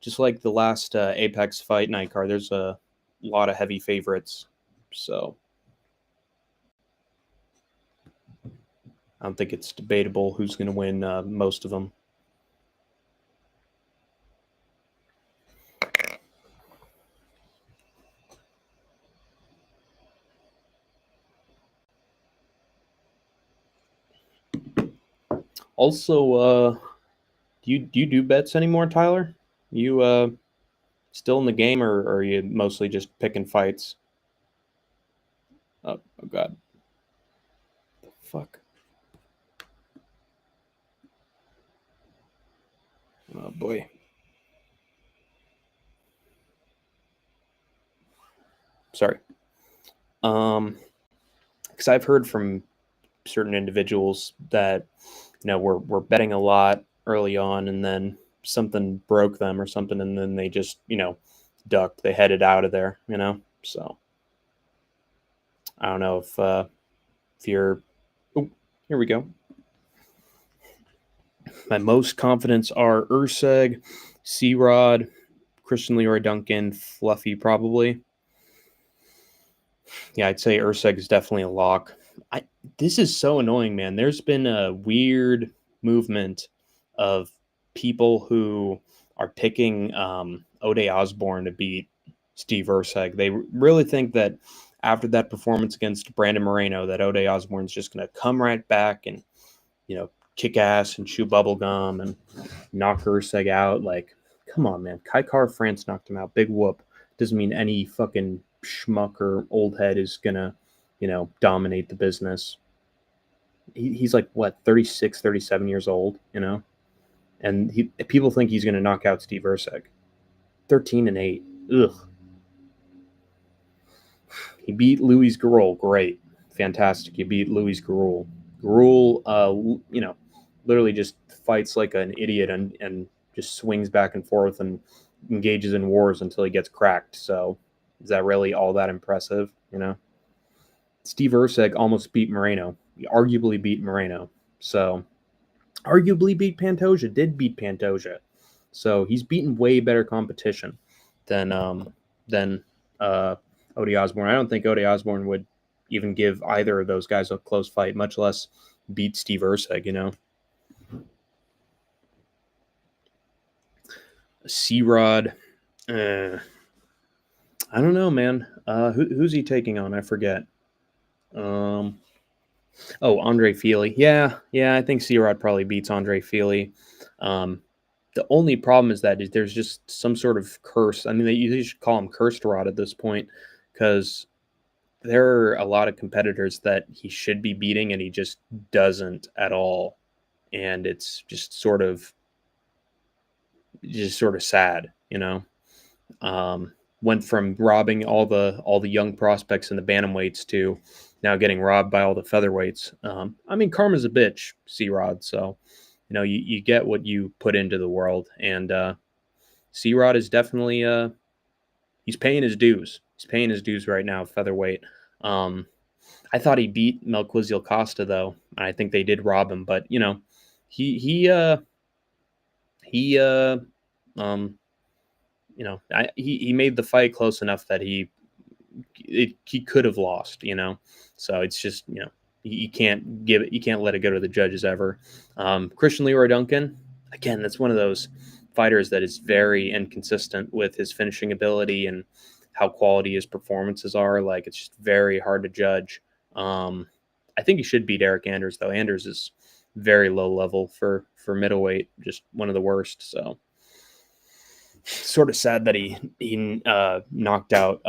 just like the last Apex Fight Night card, there's a lot of heavy favorites. So I don't think it's debatable who's going to win most of them. Also, do you do bets anymore, Tyler? You still in the game, or are you mostly just picking fights? Oh God. The fuck. Oh boy. Sorry. Because I've heard from certain individuals that were betting a lot early on, and then something broke them or something, and then they just ducked. They headed out of there. So I don't know if you're. Oh, here we go. My most confidence are Urseg, C Rod, Christian Leroy Duncan, Fluffy probably. Yeah, I'd say Urseg is definitely a lock. I This is so annoying, man. There's been a weird movement of people who are picking Ode Osborne to beat Steve Urseg. They really think that after that performance against Brandon Moreno, that Ode Osborne's just going to come right back and kick ass and chew bubble gum and knock Urseg out. Like, come on, man. Kai Car France knocked him out. Big whoop. Doesn't mean any fucking schmuck or old head is gonna, dominate the business. He's like what, 36, 37 years old, and people think he's gonna knock out Steve Urseg. 13-8. Ugh. He beat Luis Garol. Great, fantastic. He beat Luis Garol. Garol, literally just fights like an idiot and just swings back and forth and engages in wars until he gets cracked. So, is that really all that impressive? Steve Urseg almost beat Moreno. He arguably beat Moreno. So, arguably beat Pantoja. Did beat Pantoja. So he's beaten way better competition than than Ode Osborne. I don't think Ode Osborne would even give either of those guys a close fight, much less beat Steve Urseg. C Rod. I don't know, man. Who's he taking on? I forget. Um, Andre Feely. Yeah. I think C Rod probably beats Andre Feely. Um, the only problem is that there's just some sort of curse. I mean, you should call him cursed Rod at this point, because there are a lot of competitors that he should be beating and he just doesn't at all, and it's just sort of sad. Went from robbing all the young prospects in the bantamweights to now getting robbed by all the featherweights. I mean, karma's a bitch, C Rod. So you get what you put into the world, and C Rod is definitely he's paying his dues. He's paying his dues right now, featherweight. Um, I thought he beat Melquizael Costa though. I think they did rob him, but he he uh he um he made the fight close enough that he could have lost. So it's just you can't let it go to the judges ever. Christian Leroy Duncan, again, that's one of those fighters that is very inconsistent with his finishing ability and how quality his performances are. Like, it's just very hard to judge. I think he should beat Eric Anders though. Anders is very low level for middleweight, just one of the worst. So sort of sad that he knocked out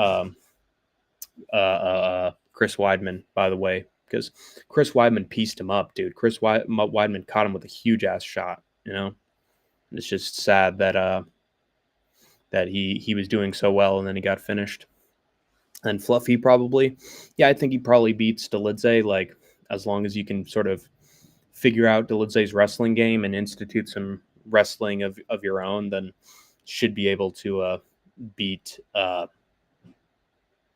Chris Weidman, by the way, because Chris Weidman pieced him up, dude. Chris Weidman caught him with a huge ass shot. It's just sad that he was doing so well and then he got finished. And Fluffy probably, yeah, I think he probably beats Dolidze. Like, as long as you can sort of figure out Dolidze's wrestling game and institute some wrestling of your own, then should be able to beat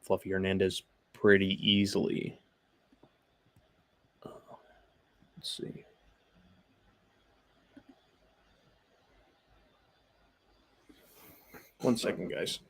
Fluffy Hernandez pretty easily. Let's see. One second, guys.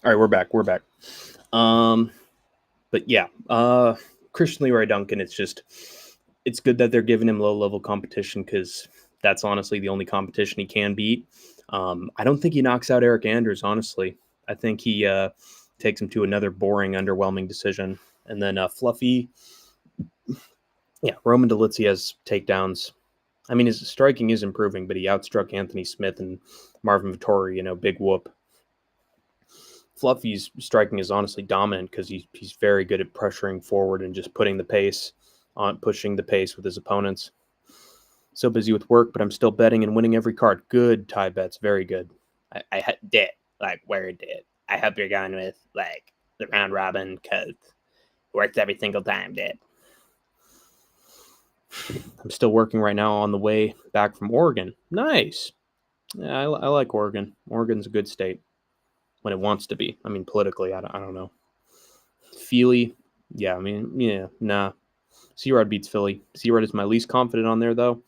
All right, we're back. We're back. But yeah, Christian Leroy Duncan. It's good that they're giving him low level competition because that's honestly the only competition he can beat. I don't think he knocks out Eric Andrews. Honestly, I think he takes him to another boring, underwhelming decision. And then Fluffy, yeah, Roman Dolitzy has takedowns. I mean, his striking is improving, but he outstruck Anthony Smith and Marvin Vittori. Big whoop. Fluffy's striking is honestly dominant because he's very good at pressuring forward and just pushing the pace with his opponents. So busy with work, but I'm still betting and winning every card. Good tie bets, very good. I did where it did. I hope you're going with the round robin because it works every single time, did. I'm still working right now on the way back from Oregon. Nice. Yeah, I like Oregon. Oregon's a good state when it wants to be. I mean, politically, I don't know. Feely, yeah, I mean, yeah, nah. C-Rod beats Philly. C-Rod is my least confident on there, though.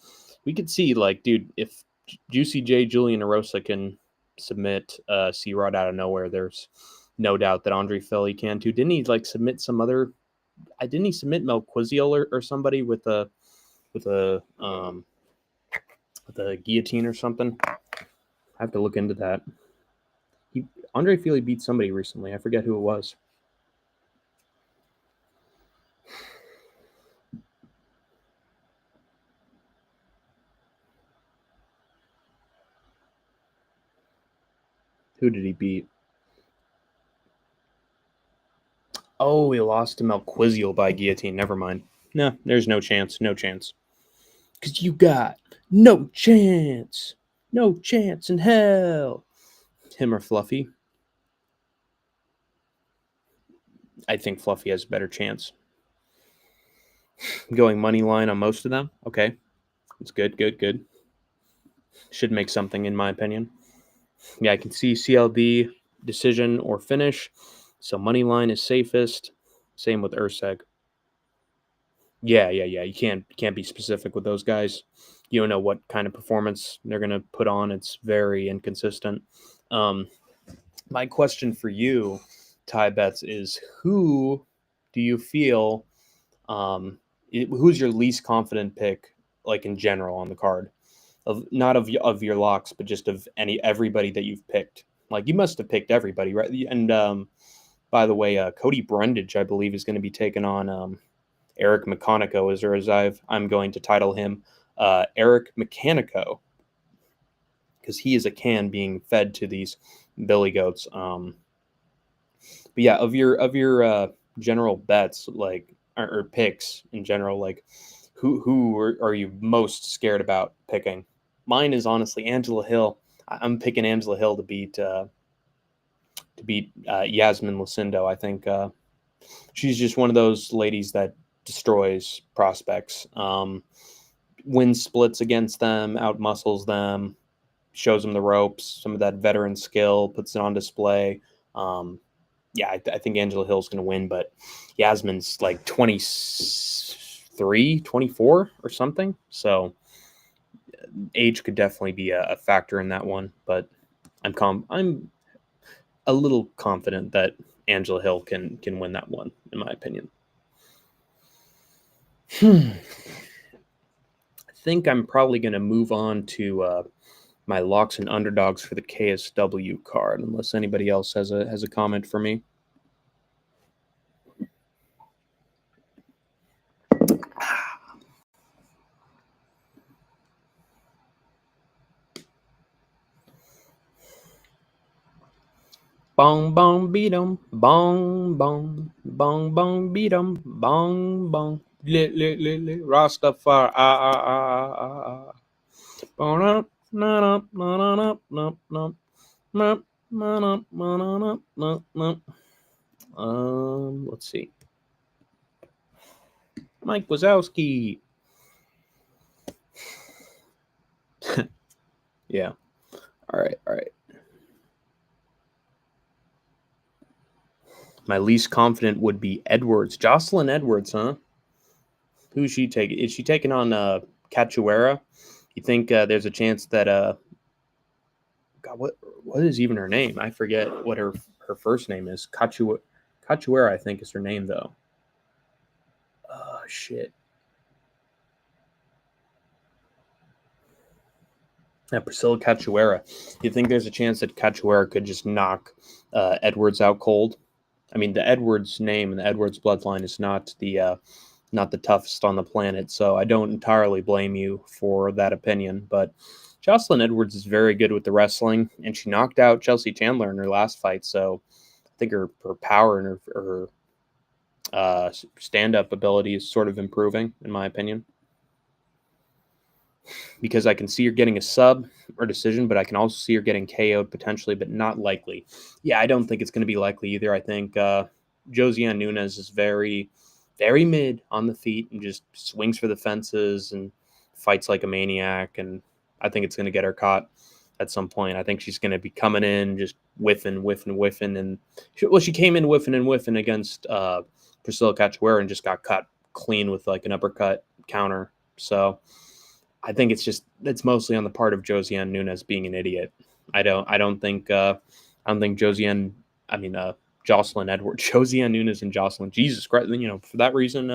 We could see, dude, if Juicy J, Julian Erosa can submit C-Rod out of nowhere, there's no doubt that Andre Philly can too. Didn't he submit some other? Didn't he submit Melquiziel or somebody with a guillotine or something? I have to look into that. Andre Feely beat somebody recently. I forget who it was. Who did he beat? Oh, he lost to Melquiziel by guillotine. Never mind. No, there's no chance. No chance. Because you got no chance. No chance in hell. Him or Fluffy? I think Fluffy has a better chance. Going money line on most of them. Okay. It's good, good, good. Should make something, in my opinion. Yeah, I can see CLB, decision, or finish. So money line is safest. Same with Urseg. Yeah. You can't be specific with those guys. You don't know what kind of performance they're going to put on. It's very inconsistent. My question for you, Ty Betts, is who do you feel who's your least confident pick, in general on the card, of not of your locks, but just of everybody that you've picked? You must have picked everybody, right? And by the way, Cody Brundage, I believe, is going to be taking on Eric Mechanico, I'm going to title him Eric Mechanico, because he is a can being fed to these billy goats. But yeah, of your general bets, or picks in general, who are you most scared about picking? Mine is honestly Angela Hill. I'm picking Angela Hill to beat Yasmin Lucindo. I think she's just one of those ladies that destroys prospects. Wins splits against them, outmuscles them, shows them the ropes, some of that veteran skill, puts it on display. Yeah, I think Angela Hill's going to win, but Yasmin's 23, 24 or something. So age could definitely be a factor in that one, but I'm a little confident that Angela Hill can win that one, in my opinion. I think I'm probably going to move on to my locks and underdogs for the KSW card, unless anybody else has a comment for me. Bong bong beat 'em, bong bong, bong bong beat 'em, bong bong, lit Rastafari, let's see. Mike Wazowski. Yeah. All right. My least confident would be Edwards. Jocelyn Edwards, huh? Who's she taking? Is she taking on Cachoeira? You think there's a chance that God, what is even her name? I forget what her her first name is. Cachoeira, I think, is her name, though. Oh, shit. Yeah, Priscilla Cachoeira. You think there's a chance that Cachoeira could just knock Edwards out cold? I mean, the Edwards name and the Edwards bloodline is not the toughest on the planet, so I don't entirely blame you for that opinion. But Jocelyn Edwards is very good with the wrestling, and she knocked out Chelsea Chandler in her last fight. So I think her power and her stand-up ability is sort of improving, in my opinion. Because I can see her getting a sub or decision, but I can also see her getting KO'd potentially, but not likely. Yeah, I don't think it's going to be likely either. I think Josiane Nunes is very, very mid on the feet and just swings for the fences and fights like a maniac. And I think it's going to get her caught at some point. I think she's going to be coming in just whiffing. And she came in whiffing against Priscilla Cachoeira and just got cut clean with like an uppercut counter. So I think it's mostly on the part of Josiane Nunes being an idiot. I don't think Jocelyn Edwards, Josiane Nunes and Jocelyn. Jesus Christ, for that reason,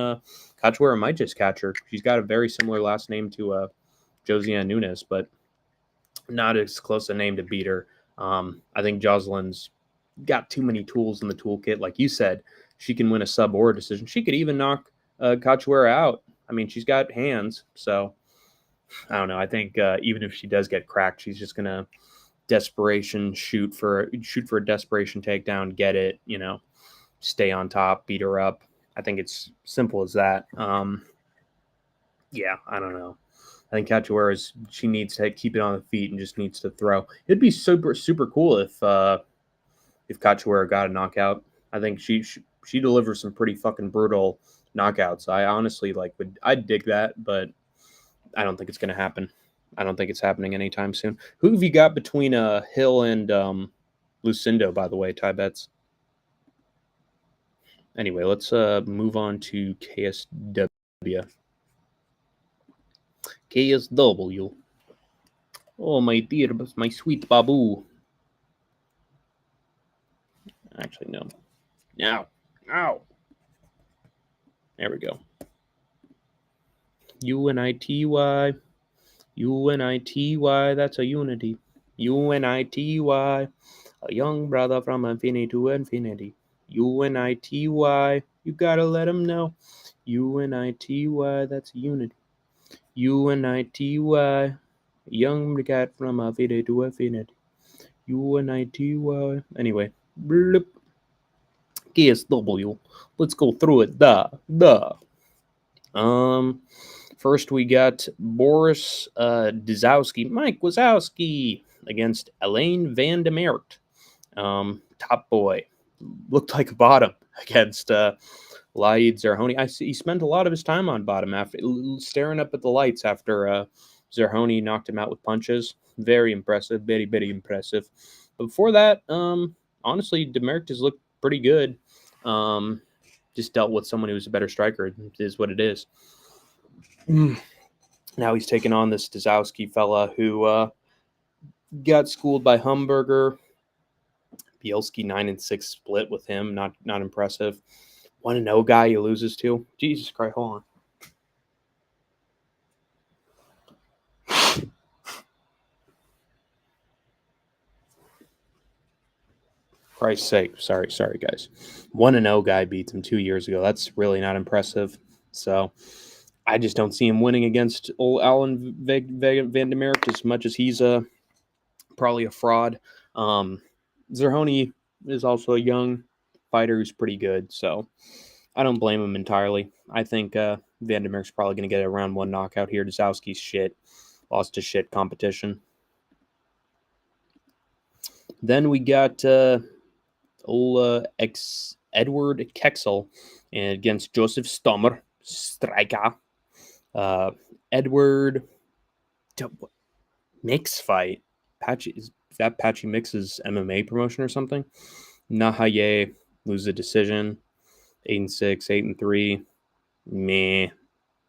Cachoeira might just catch her. She's got a very similar last name to Josiane Nunes, but not as close a name to beat her. I think Jocelyn's got too many tools in the toolkit. Like you said, she can win a sub or a decision. She could even knock Cachoeira out. I mean, she's got hands, so I don't know. I think even if she does get cracked, she's just gonna desperation shoot for a desperation takedown, get it, stay on top, beat her up. I think it's simple as that. Yeah, I don't know. I think Cachoeira she needs to keep it on the feet and just needs to throw. It'd be super cool if Cachoeira got a knockout. I think she delivers some pretty fucking brutal knockouts. I honestly I'd dig that, but I don't think it's going to happen. I don't think it's happening anytime soon. Who have you got between Hill and Lucindo, by the way, Ty Bets? Anyway, let's move on to KSW. KSW. Oh, my dear, my sweet babu. Actually, no. Now. Ow. There we go. UNITY. UNITY, that's a unity. UNITY, a young brother from infinity to infinity. UNITY, you gotta let him know. UNITY, that's unity. UNITY, a young cat from infinity to infinity. UNITY. Anyway, blip. KSW. Let's go through it. First, we got Boris Mike Wazowski against Elaine Van Demert. Top boy. Looked like a bottom against Laid Zerhoni. I see he spent a lot of his time on bottom after staring up at the lights after Zerhoni knocked him out with punches. Very impressive. Very, very impressive. But before that, honestly, Demert has looked pretty good. Just dealt with someone who was a better striker. It is what it is. Now he's taking on this Dazowski fella who got schooled by Humberger. Bielski 9-6 split with him. Not impressive. 1-0 guy he loses to. Jesus Christ, hold on. Christ's sake. Sorry, guys. 1-0 guy beats him 2 years ago. That's really not impressive. So I just don't see him winning against old Alan Van Demert as much as he's probably a fraud. Zerhoni is also a young fighter who's pretty good, so I don't blame him entirely. I think Van Demert's probably going to get a round 1 knockout here. Dazowski's shit. Lost to shit competition. Then we got Edward Kexel against Joseph Stommer. Striker. Edward Mix fight. Is that Patchy Mix's MMA promotion or something? Nahaye lose a decision. 8-6, 8-3. Meh.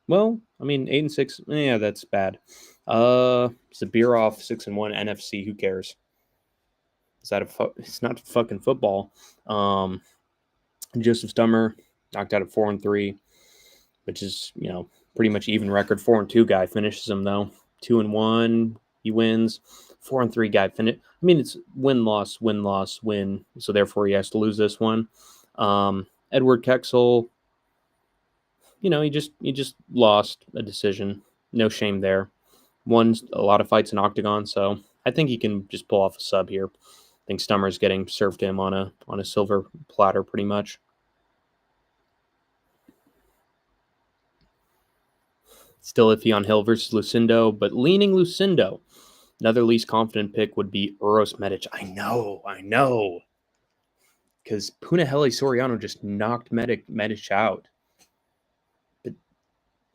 Well, I mean 8-6. Yeah, that's bad. Zabirov 6-1 NFC. Who cares? It's not fucking football. Joseph Stummer knocked out at 4-3, which is, pretty much even record. 4-2 guy finishes him though. 2-1, he wins. 4-3 guy finish. I mean, it's win loss win loss win. So therefore, he has to lose this one. Edward Kexel, he just lost a decision. No shame there. Won a lot of fights in Octagon, so I think he can just pull off a sub here. I think Stummer's getting served to him on a silver platter, pretty much. Still iffy on Hill versus Lucindo, but leaning Lucindo. Another least confident pick would be Uros Medic. I know. Because Punahele Soriano just knocked Medic out. But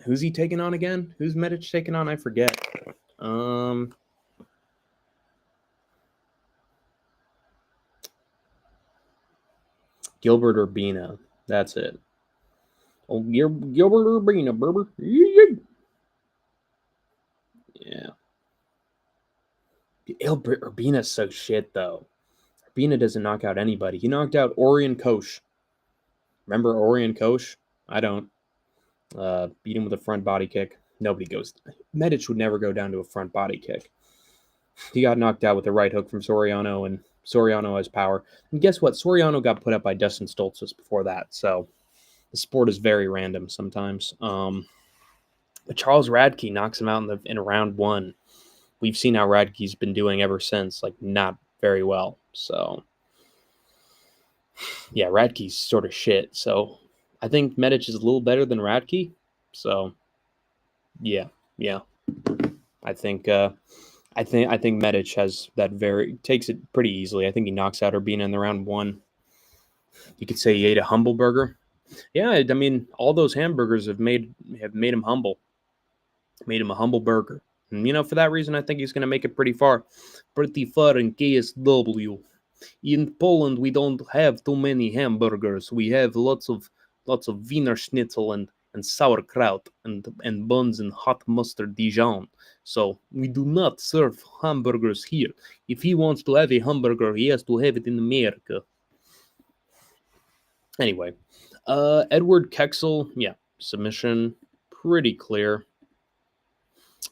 who's he taking on again? Who's Medic taking on? I forget. Gilbert Urbina. That's it. Oh, Gilbert Urbina, Berber. Yeah. Gilbert Urbina's so shit, though. Urbina doesn't knock out anybody. He knocked out Orion Koch. Remember Orion Koch? I don't. Beat him with a front body kick. Nobody goes. Medic would never go down to a front body kick. He got knocked out with a right hook from Soriano, and Soriano has power. And guess what? Soriano got put up by Dustin Stoltzfus before that. So the sport is very random sometimes. But Charles Radke knocks him out in round one. We've seen how Radke's been doing ever since, like not very well. So yeah, Radke's sort of shit. So I think Medic is a little better than Radke. So yeah. I think Medic has takes it pretty easily. I think he knocks out Urbina in the round one. You could say he ate a humble burger. Yeah, I mean, all those hamburgers have made him humble. Made him a humble burger. And, for that reason, I think he's going to make it pretty far. Pretty far in KSW. In Poland, we don't have too many hamburgers. We have lots of Wiener Schnitzel and sauerkraut and buns and hot mustard Dijon. So we do not serve hamburgers here. If he wants to have a hamburger, he has to have it in America. Anyway, Edward Kexel, yeah, submission, pretty clear.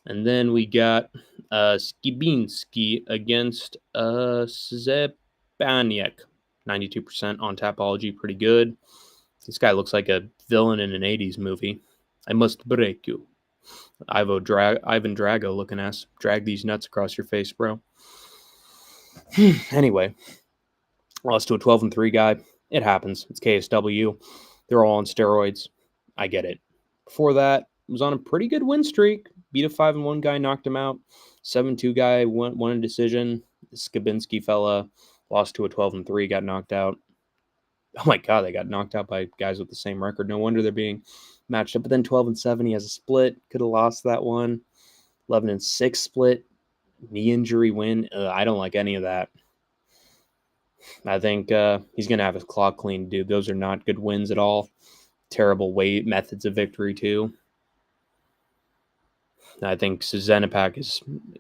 And then we got Skibinski against Zepaniak. 92% on Tapology, pretty good. This guy looks like a villain in an 80s movie. I must break you. Ivan Drago looking ass. Drag these nuts across your face, bro. Anyway, lost to a 12-3 guy. It happens. It's KSW. They're all on steroids. I get it. Before that, was on a pretty good win streak. Beat a 5-1 guy, knocked him out. 7-2 guy won a decision. The Skibinski fella lost to a 12-3, got knocked out. Oh my God, they got knocked out by guys with the same record. No wonder they're being matched up. But then 12-7, he has a split. Could have lost that one. 11-6 split. Knee injury win. I don't like any of that. I think he's going to have his claw clean, dude. Those are not good wins at all. Terrible methods of victory, too. I think Zenipak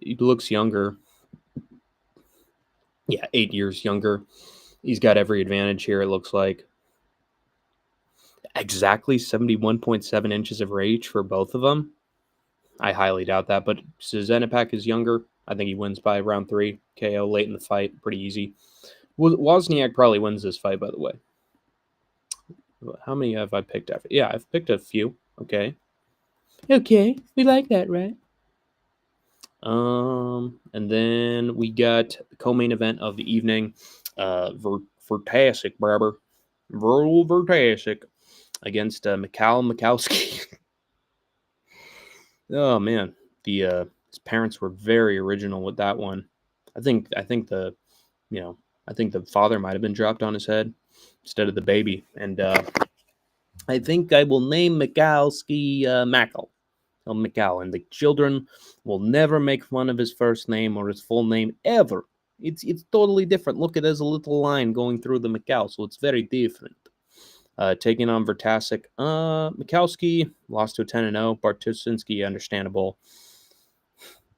he looks younger. Yeah, 8 years younger. He's got every advantage here, it looks like. Exactly 71.7 inches of reach for both of them. I highly doubt that, but Zenipak is younger. I think he wins by round 3. KO late in the fight. Pretty easy. Wozniak probably wins this fight, by the way. How many have I picked after? Yeah, I've picked a few. Okay, we like that, right? And then we got the co-main event of the evening. Vertasic, Barber. Vertasic against Mikowski. Oh man, his parents were very original with that one. I think the father might have been dropped on his head instead of the baby, and I think I will name Mikowski Mackel. McCall, and the children will never make fun of his first name or his full name ever. It's totally different. Look, there's a little line going through the McCall, so it's very different. Taking on Vertasic. Mikowski lost to a 10-0. Bartusinski, understandable.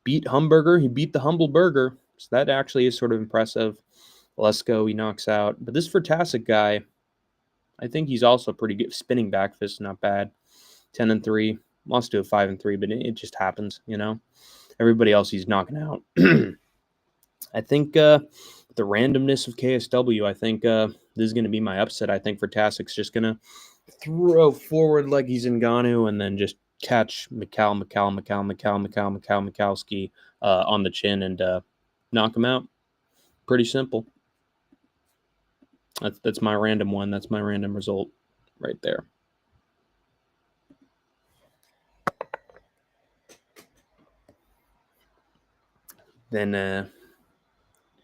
Beat Humburger. He beat the Humble Burger, so that actually is sort of impressive. Lesko, he knocks out. But this Vertasic guy, I think he's also pretty good. Spinning back fist, not bad. 10-3. Lost to a 5-3, but it just happens, you know. Everybody else he's knocking out. I think the randomness of KSW, I think this is going to be my upset. I think Vertasic's just going to throw forward like he's Ngannou and then just catch Mikowski on the chin and knock him out. Pretty simple. That's my random one. That's my random result right there. Then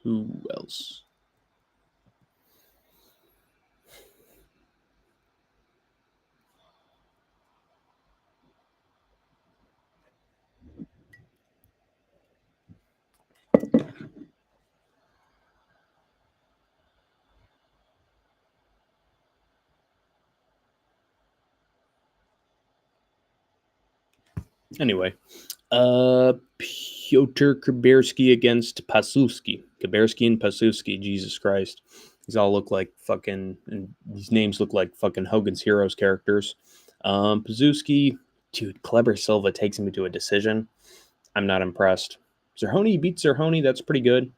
who else? Anyway, Piotr Kuberski against Pasuski. Kuberski and Pasuski, Jesus Christ. These all look like fucking, and these names look like fucking Hogan's Heroes characters. Pasuski, dude, Kleber Silva takes him to a decision. I'm not impressed. Zerhoni beats Zerhoni, that's pretty good.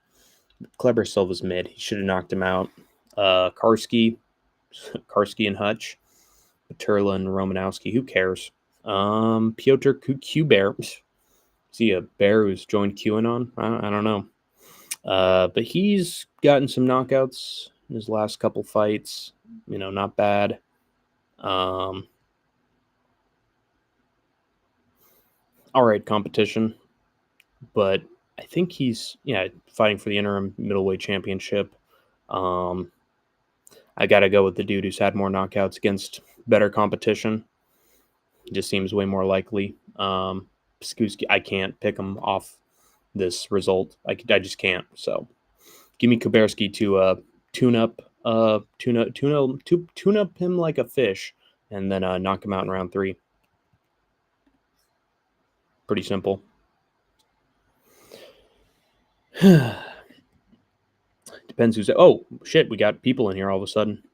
Kleber Silva's mid. He should have knocked him out. Karski and Hutch. Turla and Romanowski, who cares? Piotr Q-Bear. Is he a bear who's joined QAnon? I don't know. But he's gotten some knockouts in his last couple fights. You know, not bad. All right competition. But I think he's, fighting for the interim middleweight championship. I got to go with the dude who's had more knockouts against better competition. Just seems way more likely. Skuski, I can't pick him off this result. I just can't. So, give me Kuberski to tune up him like a fish, and then knock him out in round 3. Pretty simple. Depends who's. Oh shit, we got people in here all of a sudden.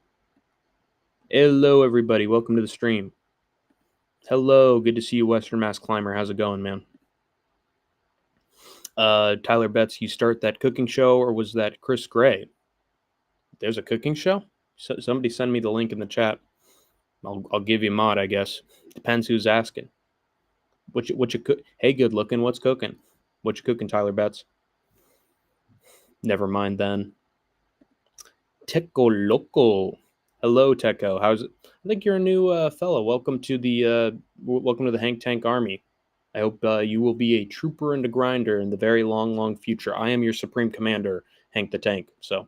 Hello, everybody. Welcome to the stream. Hello, good to see you, Western Mass Climber. How's it going, man? Tyler Betts, you start that cooking show, or was that Chris Gray? There's a cooking show? So, somebody send me the link in the chat. I'll give you a mod, I guess. Depends who's asking. What you cook? Hey, good looking. What's cooking? What you cooking, Tyler Betts? Never mind then. Teco Loco. Hello, Teco. How's it? I think you're a new fellow. Welcome to the Hank Tank Army. I hope you will be a trooper and a grinder in the very long, long future. I am your supreme commander, Hank the Tank. So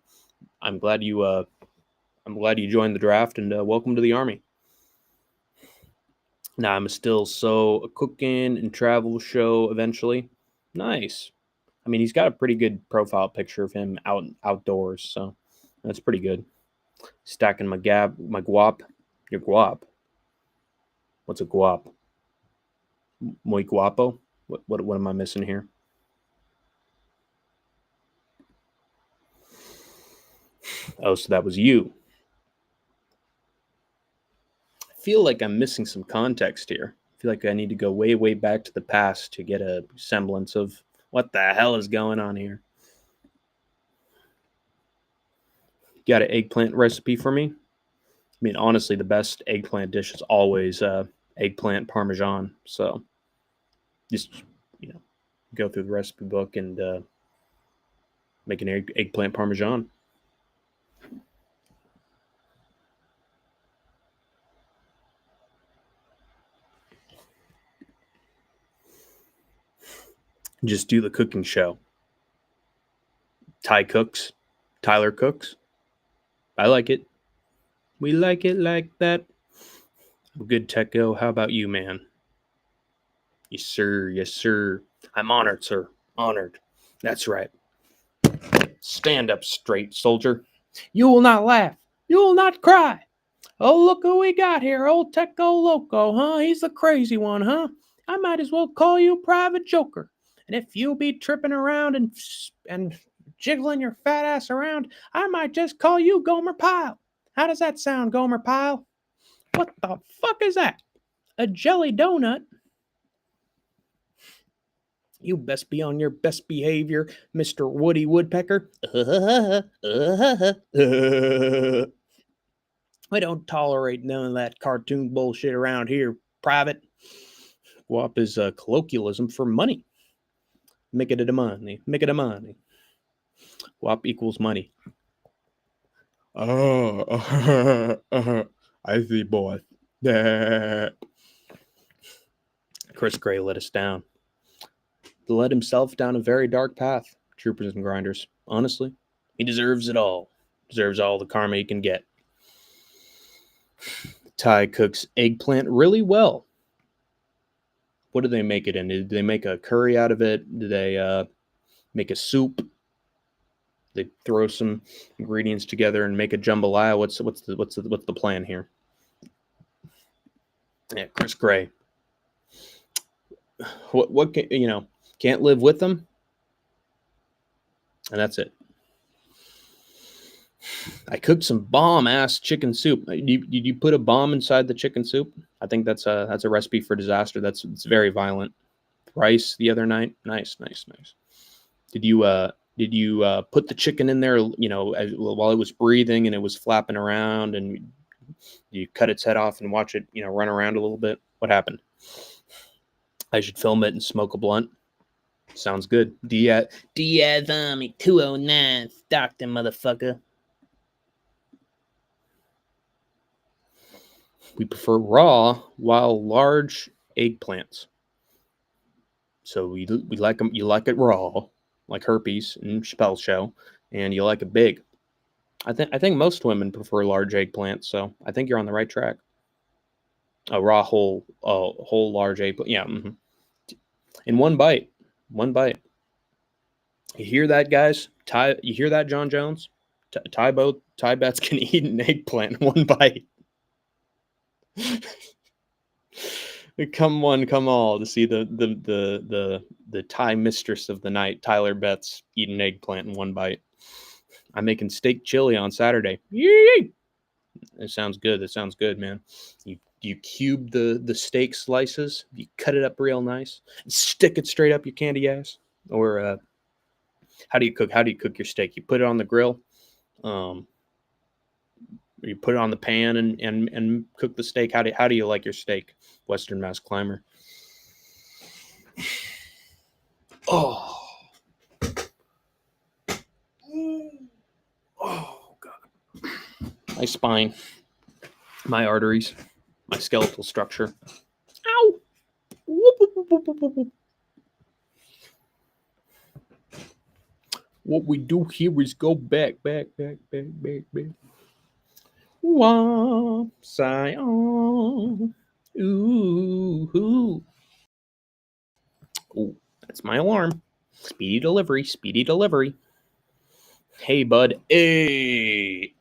I'm glad you joined the draft, and welcome to the army. Now I'm still a cooking and travel show eventually. Nice. I mean, he's got a pretty good profile picture of him outdoors, so that's pretty good. Stacking my guap. Your guap. What's a guap? Muy guapo? What am I missing here? Oh, so that was you. I feel like I'm missing some context here. I feel like I need to go way, way back to the past to get a semblance of what the hell is going on here. Got an eggplant recipe for me? I mean, honestly, the best eggplant dish is always eggplant parmesan. So just, go through the recipe book and make an eggplant parmesan. Just do the cooking show. Tyler cooks. I like it. We like it like that. Good Techo. How about you, man? Yes, sir. Yes, sir. I'm honored, sir. Honored. That's right. Stand up straight, soldier. You will not laugh. You will not cry. Oh, look who we got here. Old Techo Loco, huh? He's the crazy one, huh? I might as well call you Private Joker. And if you be tripping around and jiggling your fat ass around, I might just call you Gomer Pyle. How does that sound, Gomer Pyle? What the fuck is that? A jelly donut? You best be on your best behavior, Mr. Woody Woodpecker. I don't tolerate none of that cartoon bullshit around here, Private. WAP is a colloquialism for money. Make it a money. Make it a money. WAP equals money. Oh, I see, boy. Chris Gray let us down. He led himself down a very dark path, troopers and grinders. Honestly, he deserves it all. Deserves all the karma he can get. Ty cooks eggplant really well. What do they make it in? Did they make a curry out of it? Did they make a soup? They throw some ingredients together and make a jambalaya. What's the plan here? Yeah, Chris Gray. What can, can't live with them, and that's it. I cooked some bomb ass chicken soup. Did you put a bomb inside the chicken soup? I think that's a recipe for disaster. It's very violent. Rice the other night. Nice. Did you put the chicken in there, while it was breathing and it was flapping around, and you cut its head off and watch it, run around a little bit? What happened? I should film it and smoke a blunt. Sounds good. Diaz Army 209, Stockton, motherfucker. We prefer raw, while large eggplants. So we like them. You like it raw, like herpes and Chappelle's show, and you like it big. I think most women prefer large eggplants, so I think you're on the right track. A raw whole large eggplant, yeah. Mm-hmm. In one bite. You hear that, guys? You hear that, John Jones? Ty Betts can eat an eggplant in one bite. Come one, come all, to see the Thai mistress of the night, Tyler Betts, eat an eggplant in one bite. I'm making steak chili on Saturday. Yee! It sounds good. That sounds good, man. You cube the steak slices, you cut it up real nice, and stick it straight up your candy ass. Or how do you cook your steak? You put it on the grill, you put it on the pan and cook the steak. How do you like your steak, Western Mass Climber? Oh God, my spine, my arteries, my skeletal structure. Ow! Whoop, whoop, whoop, whoop, whoop. What we do here is go back. Womp, sigh on. Ooh. Oh, that's my alarm. Speedy delivery. Hey, bud. Hey.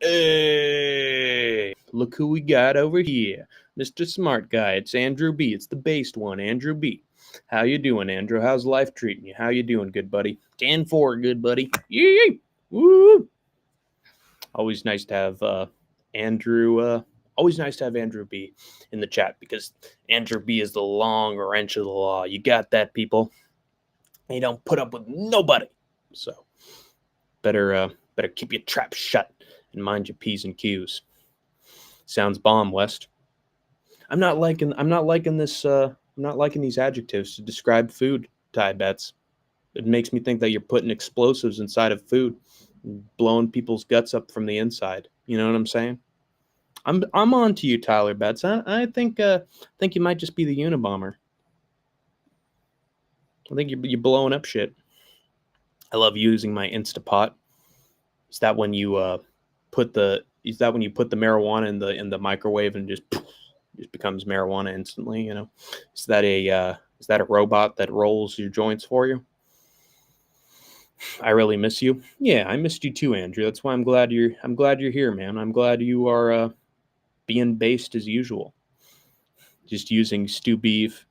Look who we got over here. Mr. Smart Guy. It's Andrew B. It's the based one, Andrew B. How you doing, Andrew? How's life treating you? How you doing, good buddy? 10-4, good buddy. Yee! Woo! Always nice to have Andrew. Always nice to have Andrew B in the chat, because Andrew B is the long wrench of the law. You got that, people? And you don't put up with nobody. So better keep your trap shut and mind your P's and Q's. Sounds bomb, West. I'm not liking this. I'm not liking these adjectives to describe food, Ty Betts. It makes me think that you're putting explosives inside of food, blowing people's guts up from the inside. You know what I'm saying? I'm on to you, Tyler Betts. I think you might just be the Unabomber. I think you're blowing up shit. I love using my Instapot. Is that when you put the marijuana in the microwave and just becomes marijuana instantly? Is that a robot that rolls your joints for you? I really miss you. Yeah, I missed you too, Andrew. That's why I'm glad you're here, man. I'm glad you are being based as usual. Just using stew beef.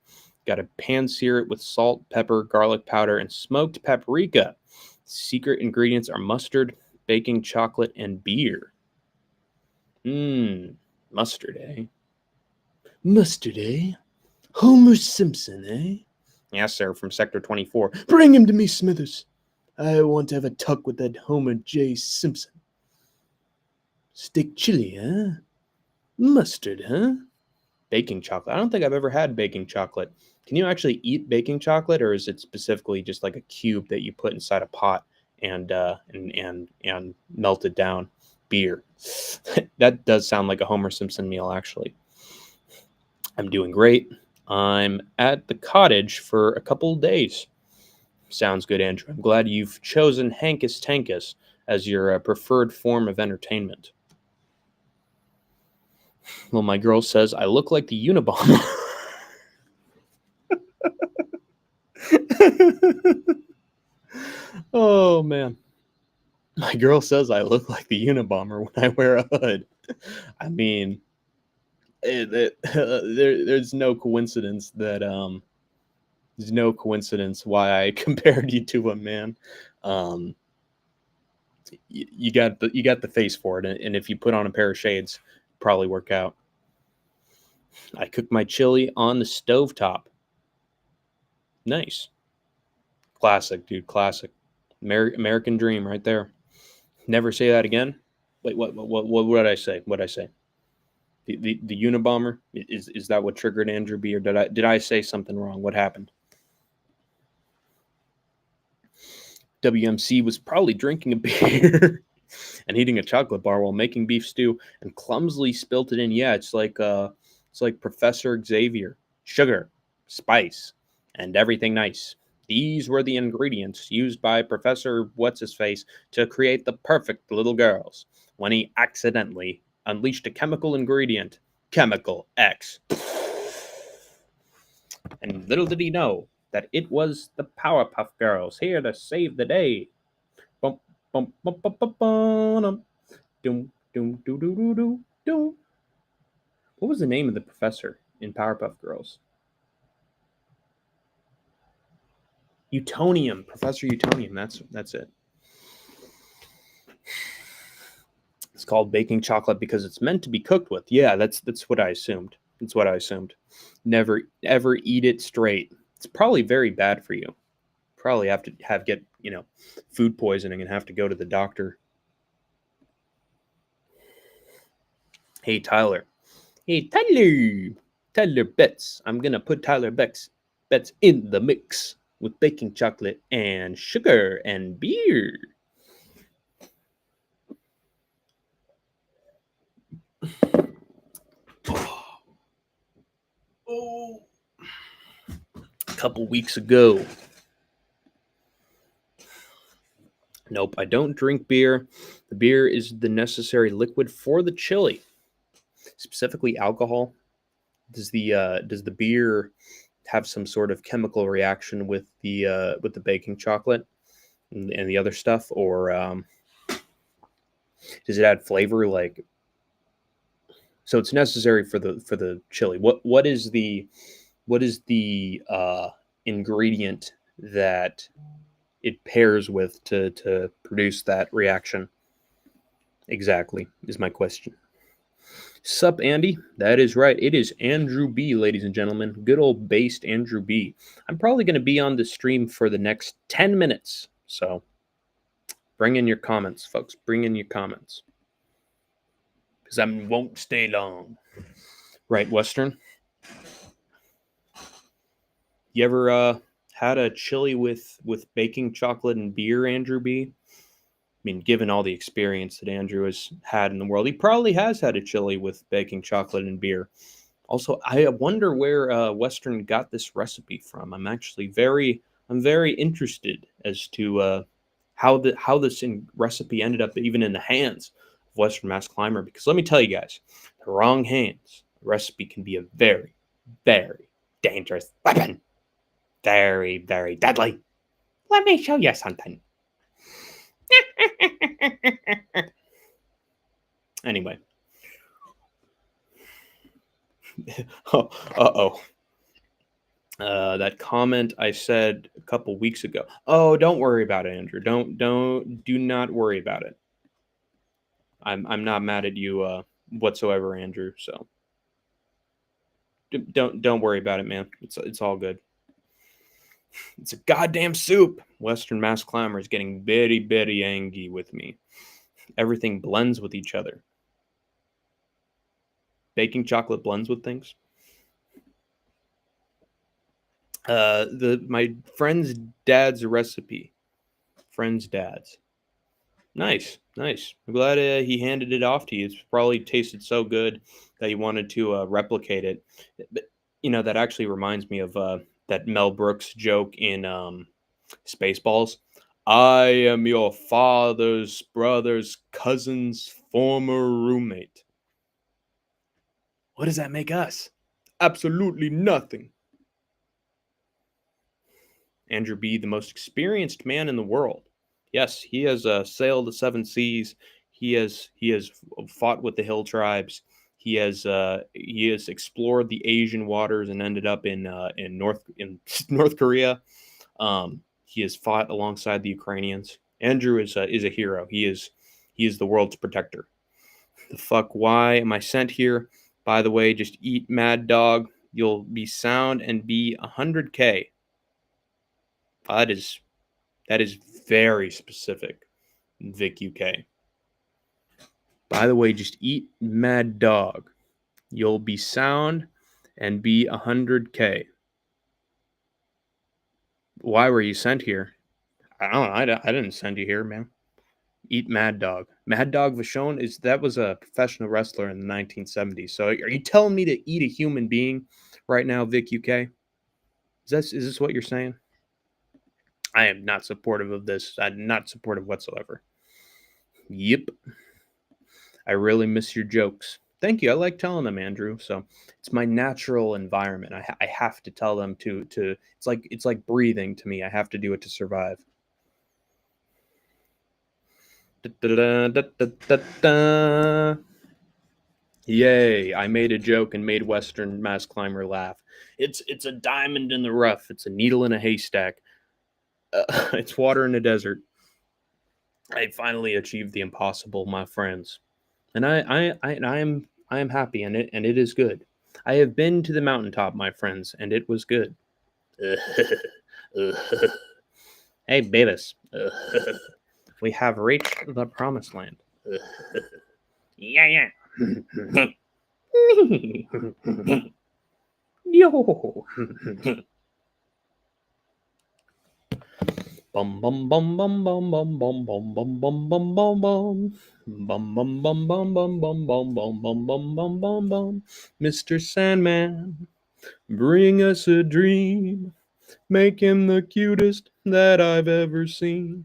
Got to pan sear it with salt, pepper, garlic powder, and smoked paprika. Secret ingredients are mustard, baking chocolate, and beer. Mustard, eh? Mustard, eh? Homer Simpson, eh? Yes, sir, from Sector 24. Bring him to me, Smithers. I want to have a talk with that Homer J. Simpson. Steak chili, huh? Mustard, huh? Baking chocolate. I don't think I've ever had baking chocolate. Can you actually eat baking chocolate, or is it specifically just like a cube that you put inside a pot and melt it down? Beer. That does sound like a Homer Simpson meal, actually. I'm doing great. I'm at the cottage for a couple of days. Sounds good, Andrew. I'm glad you've chosen Hankus Tankus as your preferred form of entertainment. Well, my girl says I look like the Unabomber. Oh, man. My girl says I look like the Unabomber when I wear a hood. I mean, there's no coincidence that there's no coincidence why I compared you to him, man. You got the face for it, and if you put on a pair of shades, probably work out. I cooked my chili on the stovetop. Nice, classic, dude, classic. American dream, right there. Never say that again. Wait, what did I say? What did I say? The Unabomber, is that what triggered Andrew B, or did I say something wrong? What happened? WMC was probably drinking a beer and eating a chocolate bar while making beef stew and clumsily spilt it in. Yeah, it's like Professor Xavier. Sugar, spice, and everything nice. These were the ingredients used by Professor What's-His-Face to create the perfect little girls when he accidentally unleashed a chemical ingredient, Chemical X. And little did he know that it was the Powerpuff Girls here to save the day. Bum, bum, bum, bum, bum, bum, doom, doom, doo, doo, doo, doo, doo. What was the name of the professor in Powerpuff Girls? Utonium, Professor Utonium. That's it. It's called baking chocolate because it's meant to be cooked with. Yeah, that's what I assumed. That's what I assumed. Never ever eat it straight. It's probably very bad for you. Probably have to get food poisoning and have to go to the doctor. Hey Tyler. Hey Tyler Betts. I'm gonna put Tyler Betts in the mix with baking chocolate and sugar and beer. Oh, a couple weeks ago. Nope, I don't drink beer. The beer is the necessary liquid for the chili, specifically alcohol. Does the beer have some sort of chemical reaction with the baking chocolate and the other stuff, or does it add flavor? Like, so it's necessary for the chili. What is the ingredient that it pairs with to produce that reaction? Exactly, is my question. Sup, Andy? That is right. It is Andrew B, ladies and gentlemen. Good old based Andrew B. I'm probably going to be on the stream for the next 10 minutes. So bring in your comments, folks. Bring in your comments. Because I won't stay long. Right, Western? You ever had a chili with baking chocolate and beer, Andrew B? I mean, given all the experience that Andrew has had in the world, he probably has had a chili with baking chocolate and beer. Also, I wonder where Western got this recipe from. I'm very interested as to how this recipe ended up even in the hands of Western Mass Climber. Because let me tell you guys, the wrong hands, the recipe can be a very, very dangerous weapon. Very, very deadly. Let me show you something. Anyway. Uh-oh. That comment I said a couple weeks ago. Oh, don't worry about it, Andrew. Do not worry about it. I'm not mad at you whatsoever, Andrew. So don't worry about it, man. It's all good. It's a goddamn soup. Western Mass Climber is getting very, very angry with me. Everything blends with each other. Baking chocolate blends with things. My friend's dad's recipe. Friend's dad's. Nice. I'm glad he handed it off to you. It's probably tasted so good that you wanted to replicate it. But, that actually reminds me of that Mel Brooks joke in Spaceballs. I am your father's brother's cousin's former roommate. What does that make us? Absolutely nothing. Andrew B., the most experienced man in the world. Yes, he has sailed the seven seas. He has fought with the hill tribes. He has explored the Asian waters and ended up in North Korea. He has fought alongside the Ukrainians. Andrew is a hero. He is the world's protector. The fuck? Why am I sent here? By the way, just eat Mad Dog. You'll be sound and be 100K. That is very specific, Vic UK. By the way, just eat Mad Dog. You'll be sound and be 100K. Why were you sent here? I don't know. I didn't send you here, man. Eat Mad Dog. Mad Dog Vachon was a professional wrestler in the 1970s. So are you telling me to eat a human being right now, Vic UK? Is this what you're saying? I am not supportive of this. I'm not supportive whatsoever. Yep. I really miss your jokes. Thank you. I like telling them, Andrew. So it's my natural environment. I have to tell them to. It's like breathing to me. I have to do it to survive. Yay! I made a joke and made Western Mass Climber laugh. It's a diamond in the rough. It's a needle in a haystack. It's water in a desert. I finally achieved the impossible, my friends, and I am happy, and it is good. I have been to the mountaintop, my friends, and it was good. Hey, Beavis, we have reached the promised land. Yeah. Yo. Bum bum bum bum bum bum bum bum bum bum bum bum bum. Bum bum bum bum bum bum bum bum bum bum bum bum bum. Mr. Sandman, bring us a dream. Make him the cutest that I've ever seen.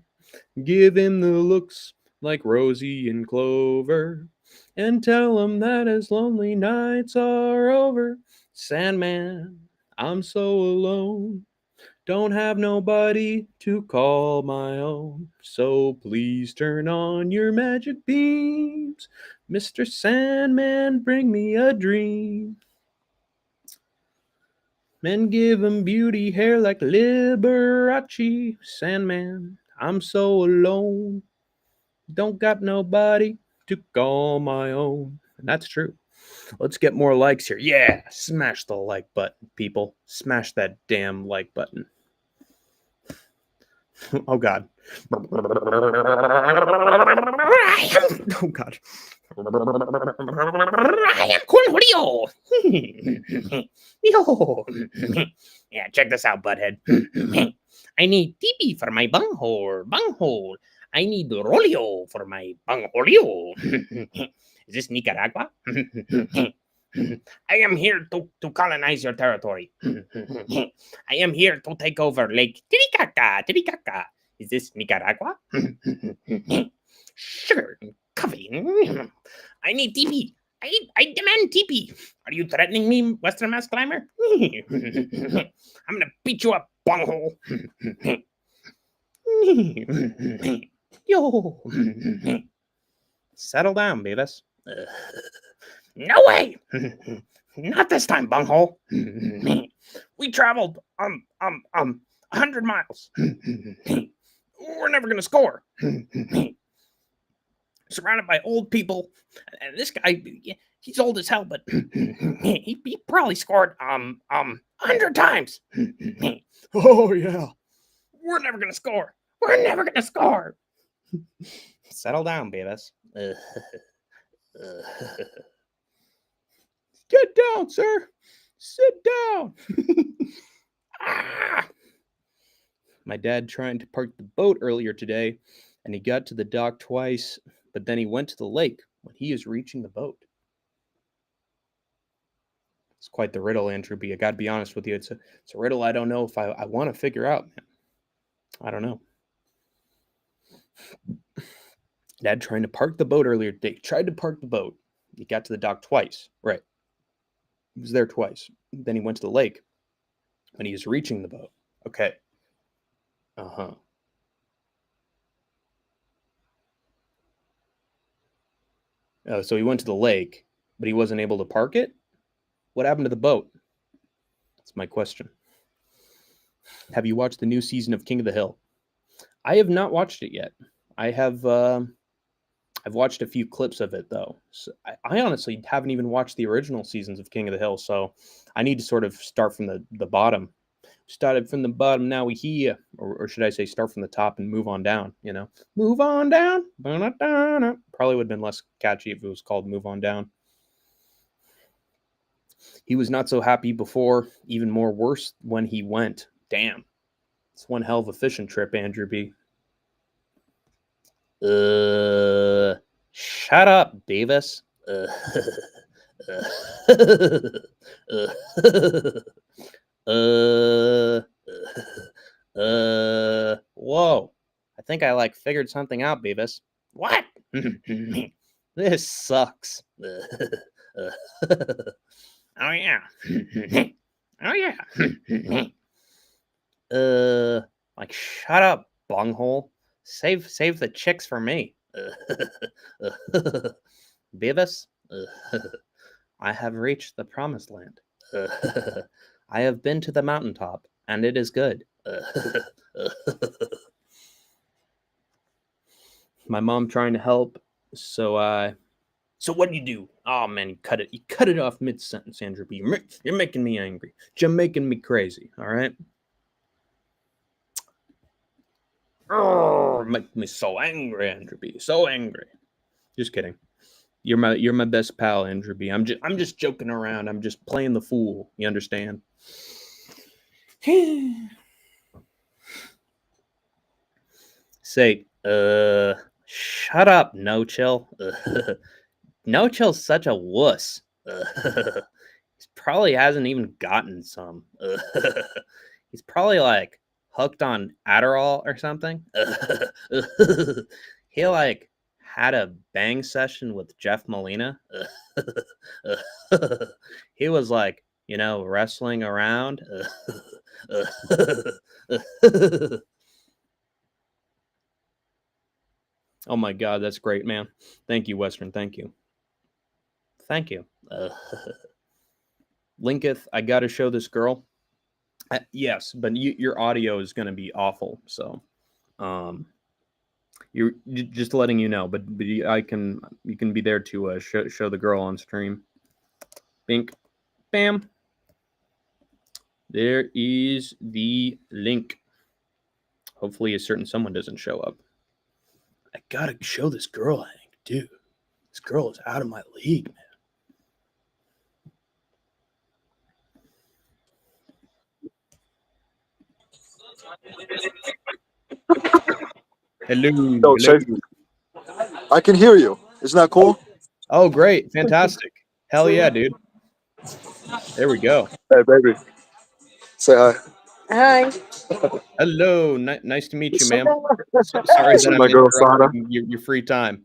Give him the looks like Rosie and Clover. And tell him that his lonely nights are over. Sandman, I'm so alone. Don't have nobody to call my own. So please turn on your magic beams. Mr. Sandman, bring me a dream. And give him beauty hair like Liberace. Sandman, I'm so alone. Don't got nobody to call my own. And that's true. Let's get more likes here. Yeah, smash the like button, people. Smash that damn like button. Oh, God. Oh, God. I am Julio. Yo. Yeah, check this out, butthead. I need TP for my bunghole. I need Rolio for my bunghole. Is this Nicaragua? I am here to colonize your territory. I am here to take over Lake Titicaca. Is this Nicaragua? Sugar and coffee. I need TP. I demand TP. Are you threatening me, Western Mass Climber? I'm gonna beat you up, bunghole. Yo. Settle down, Beavis. No way! Not this time, bunghole. We traveled 100 miles. We're never gonna score. Surrounded by old people, and this guy, he's old as hell, but he probably scored 100 times. Oh yeah, we're never gonna score. We're never gonna score. Settle down, Beavis. Get down, sir. Sit down. My dad tried to park the boat earlier today, and he got to the dock twice, but then he went to the lake when he is reaching the boat. It's quite the riddle, Andrew B. I got to be honest with you. It's a riddle I don't know if I want to figure out, man. I don't know. Dad trying to park the boat earlier today. Tried to park the boat. He got to the dock twice. Right. He was there twice. Then he went to the lake when he was reaching the boat. Okay. Uh-huh. Oh, so he went to the lake, but he wasn't able to park it? What happened to the boat? That's my question. Have you watched the new season of King of the Hill? I have not watched it yet. I have I've watched a few clips of it though. So I honestly haven't even watched the original seasons of King of the Hill, so I need to sort of start from the bottom. Started from the bottom, now we here, or should I say, start from the top and move on down? You know, move on down. Probably would have been less catchy if it was called "Move On Down." He was not so happy before, even more worse when he went. Damn, it's one hell of a fishing trip, Andrew B. Shut up, Davis. Whoa. I think I figured something out, Beavis. What? This sucks. Oh yeah. Oh yeah. Shut up, bunghole. Save the chicks for me. Beavis, I have reached the promised land. I have been to the mountaintop, and it is good. My mom trying to help, so what do you do? Oh man, you cut it off mid-sentence, Andrew B. You're making me angry. You're making me crazy, all right? Oh, make me so angry, Andrew B. So angry. Just kidding. You're my best pal, Andrew B. I'm just joking around. I'm just playing the fool. You understand? Say, shut up, No Chill. No Chill's such a wuss. He probably hasn't even gotten some. He's probably hooked on Adderall or something. He had a bang session with Jeff Molina. He was wrestling around. Oh my God, that's great, man. Thank you, Western. Thank you. Thank you. Linketh, I got to show this girl. Yes, but your audio is going to be awful. So, you're just letting you know. But you can be there to show the girl on stream. Bink, bam. There is the link. Hopefully, a certain someone doesn't show up. I gotta show this girl. I think, dude, this girl is out of my league, man. Hello. Chase, I can hear you. Isn't that cool? Oh, great. Fantastic. Hell yeah, dude. There we go. Hey, baby. Say hi. Hi. Hello. Nice to meet you, ma'am. Sorry This that is I'm my girl, Sada. interrupting your free time.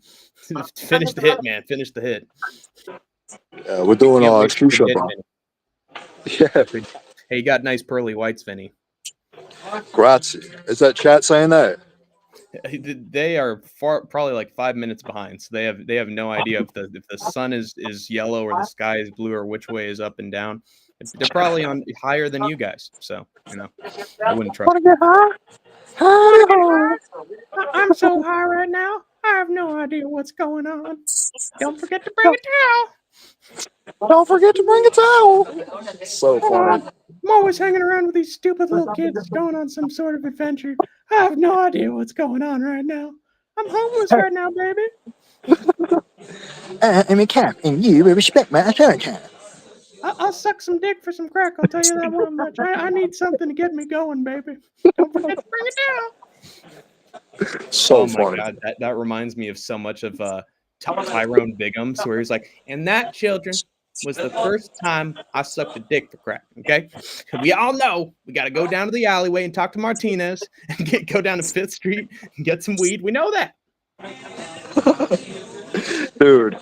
Finish the hit, man. Finish the hit. Yeah, we're doing Can't a wait true for show, the hit, bro. Vinny. Yeah, Hey, you got nice pearly whites, Vinny. grazie. Is that chat saying that? They are probably 5 minutes behind, so they have no idea if the sun is yellow or the sky is blue or which way is up and down. They're probably on higher than you guys, so I wouldn't trust Wanna them. get high? Howdy ho. I'm so high right now. I have no idea what's going on. Don't forget to bring a towel. Don't forget to bring a towel. So funny. I'm always hanging around with these stupid little kids going on some sort of adventure. I have no idea what's going on right now. I'm homeless right now, baby. I'm a cap, and you respect my authority. I'll suck some dick for some crack. I'll tell you that one much. I need something to get me going, baby. Don't forget to bring it down. So Oh my funny. god, that reminds me of so much of Tyrone Biggums, where he's like, and that, children, was the first time I sucked a dick for crack. Okay, we all know we got to go down to the alleyway and talk to Martinez and go down to Fifth Street and get some weed. We know that. Dude,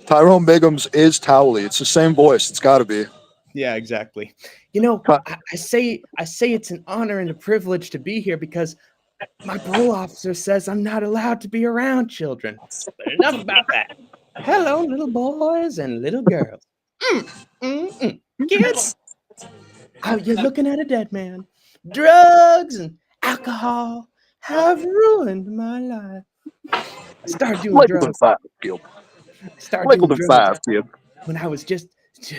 Tyrone Biggums is Towley. It's the same voice. It's got to be. Yeah, exactly. You know, I say it's an honor and a privilege to be here because my parole officer says I'm not allowed to be around children. But enough about that. Hello, little boys and little girls. Kids, oh, you're looking at a dead man. Drugs and alcohol have ruined my life. I started doing drugs. Started doing drugs when I was just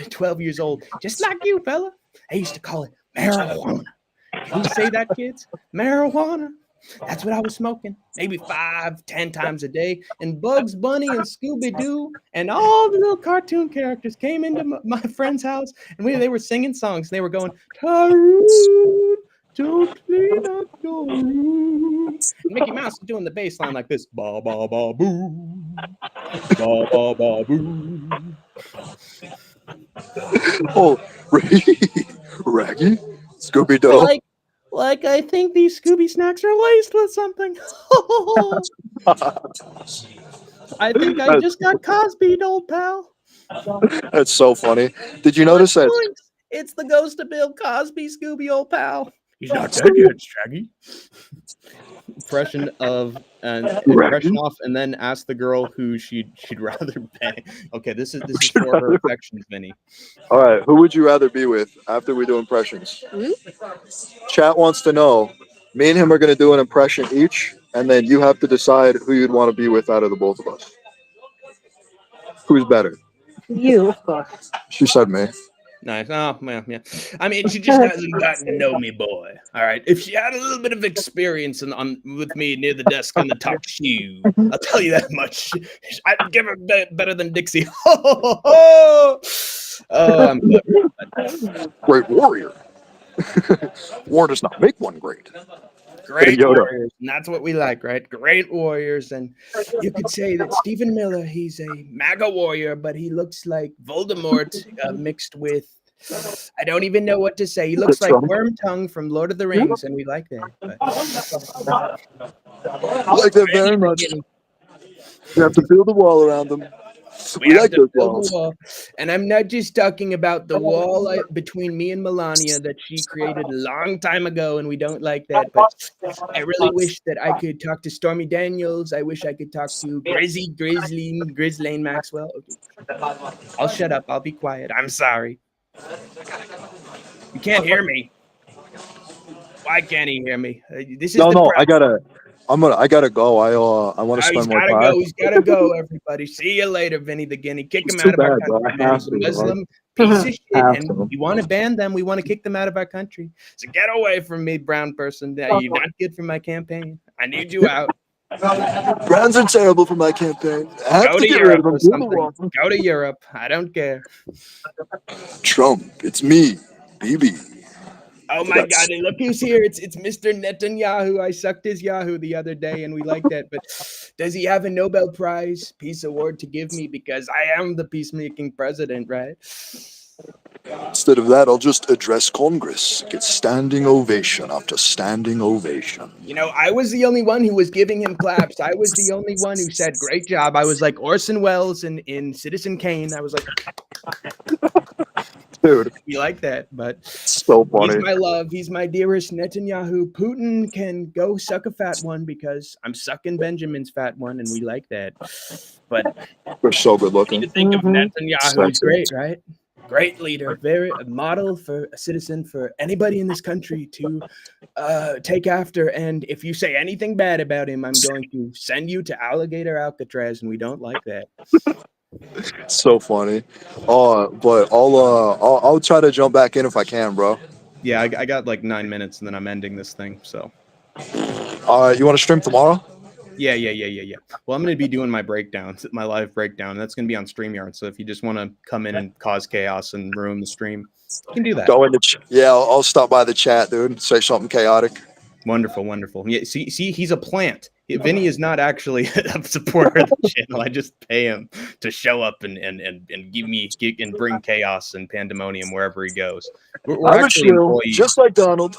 12 years old, just like you, fella. I used to call it marijuana. Can you say that, kids? Marijuana. That's what I was smoking, maybe 5-10 times a day. And Bugs Bunny and Scooby-Doo and all the little cartoon characters came into my friend's house, and they were singing songs. They were going, Tyrone, don't clean up your room. And Mickey Mouse was doing the bass line like this, ba ba ba boo, ba ba ba boo. Oh, Raggy, Scooby-Doo. Like I think these Scooby snacks are laced with something. I think I just got Cosby'd, old pal. That's so funny. Did you notice that? It's the ghost of Bill Cosby, Scooby, old pal. He's not dead yet, Shaggy. Impression off, and then ask the girl who she'd rather bang. Okay, this is for her affections, Vinny. All right, who would you rather be with after we do impressions? Chat wants to know. Me and him are going to do an impression each, and then you have to decide who you'd want to be with out of the both of us. Who's better? You, of course. She said me. Nice. Oh, yeah. I mean, she just hasn't gotten to know me, boy. All right. If she had a little bit of experience with me near the desk on the top shoe, I'll tell you that much. I'd give her better than Dixie. Oh, I'm good. Great warrior. War does not make one great. Great warriors, and that's what we like, right? Great warriors, and you could say that Stephen Miller, he's a MAGA warrior, but he looks like Voldemort mixed with, I don't even know what to say. He looks like Wormtongue from Lord of the Rings, and we like that. I like that very much. You have to build a wall around them. We like those walls. And I'm not just talking about the wall between me and Melania that she created a long time ago, and we don't like that. But I really wish that I could talk to Stormy Daniels. I wish I could talk to Ghislaine Maxwell. Okay. I'll shut up. I'll be quiet. I'm sorry. You can't hear me. Why can't he hear me? This is no. I gotta go. I want to spend more time. He's gotta go. Everybody, see you later, Vinny the Guinea. Kick him out of our country. He's a Muslim piece of shit, and we want to ban them. We want to kick them out of our country. So get away from me, brown person. You're not good for my campaign. I need you out. Browns are terrible for my campaign. Go to Europe or something. Go to Europe. I don't care. Trump, it's me, BB. Oh my God! And look who's here! It's Mr. Netanyahu. I sucked his Yahoo the other day, and we like that. But does he have a Nobel Prize Peace Award to give me because I am the peacemaking president, right? Instead of that, I'll just address Congress. Get standing ovation after standing ovation. You know, I was the only one who was giving him claps. I was the only one who said, "Great job." I was like Orson Welles in Citizen Kane. I was like. Dude, we like that, but so funny. He's my love. He's my dearest Netanyahu. Putin can go suck a fat one because I'm sucking Benjamin's fat one, and we like that. But we're so good looking. You think of Netanyahu, he's great, right? Great leader, very a model for a citizen for anybody in this country to take after. And if you say anything bad about him, I'm going to send you to Alligator Alcatraz, and we don't like that. So funny. But I'll try to jump back in if I can, bro. Yeah, I got like 9 minutes, and then I'm ending this thing. So You want to stream tomorrow? yeah. Well, I'm going to be doing my breakdowns, my live breakdown. That's going to be on StreamYard. So if you just want to come in and cause chaos and ruin the stream, you can do that. Go in the yeah. I'll stop by the chat, dude. Say something chaotic. Wonderful. Yeah, see, he's a plant. Vinny is not actually a supporter of the channel. I just pay him to show up and bring chaos and pandemonium wherever he goes. We're I'm a actually shill, employees, just like Donald.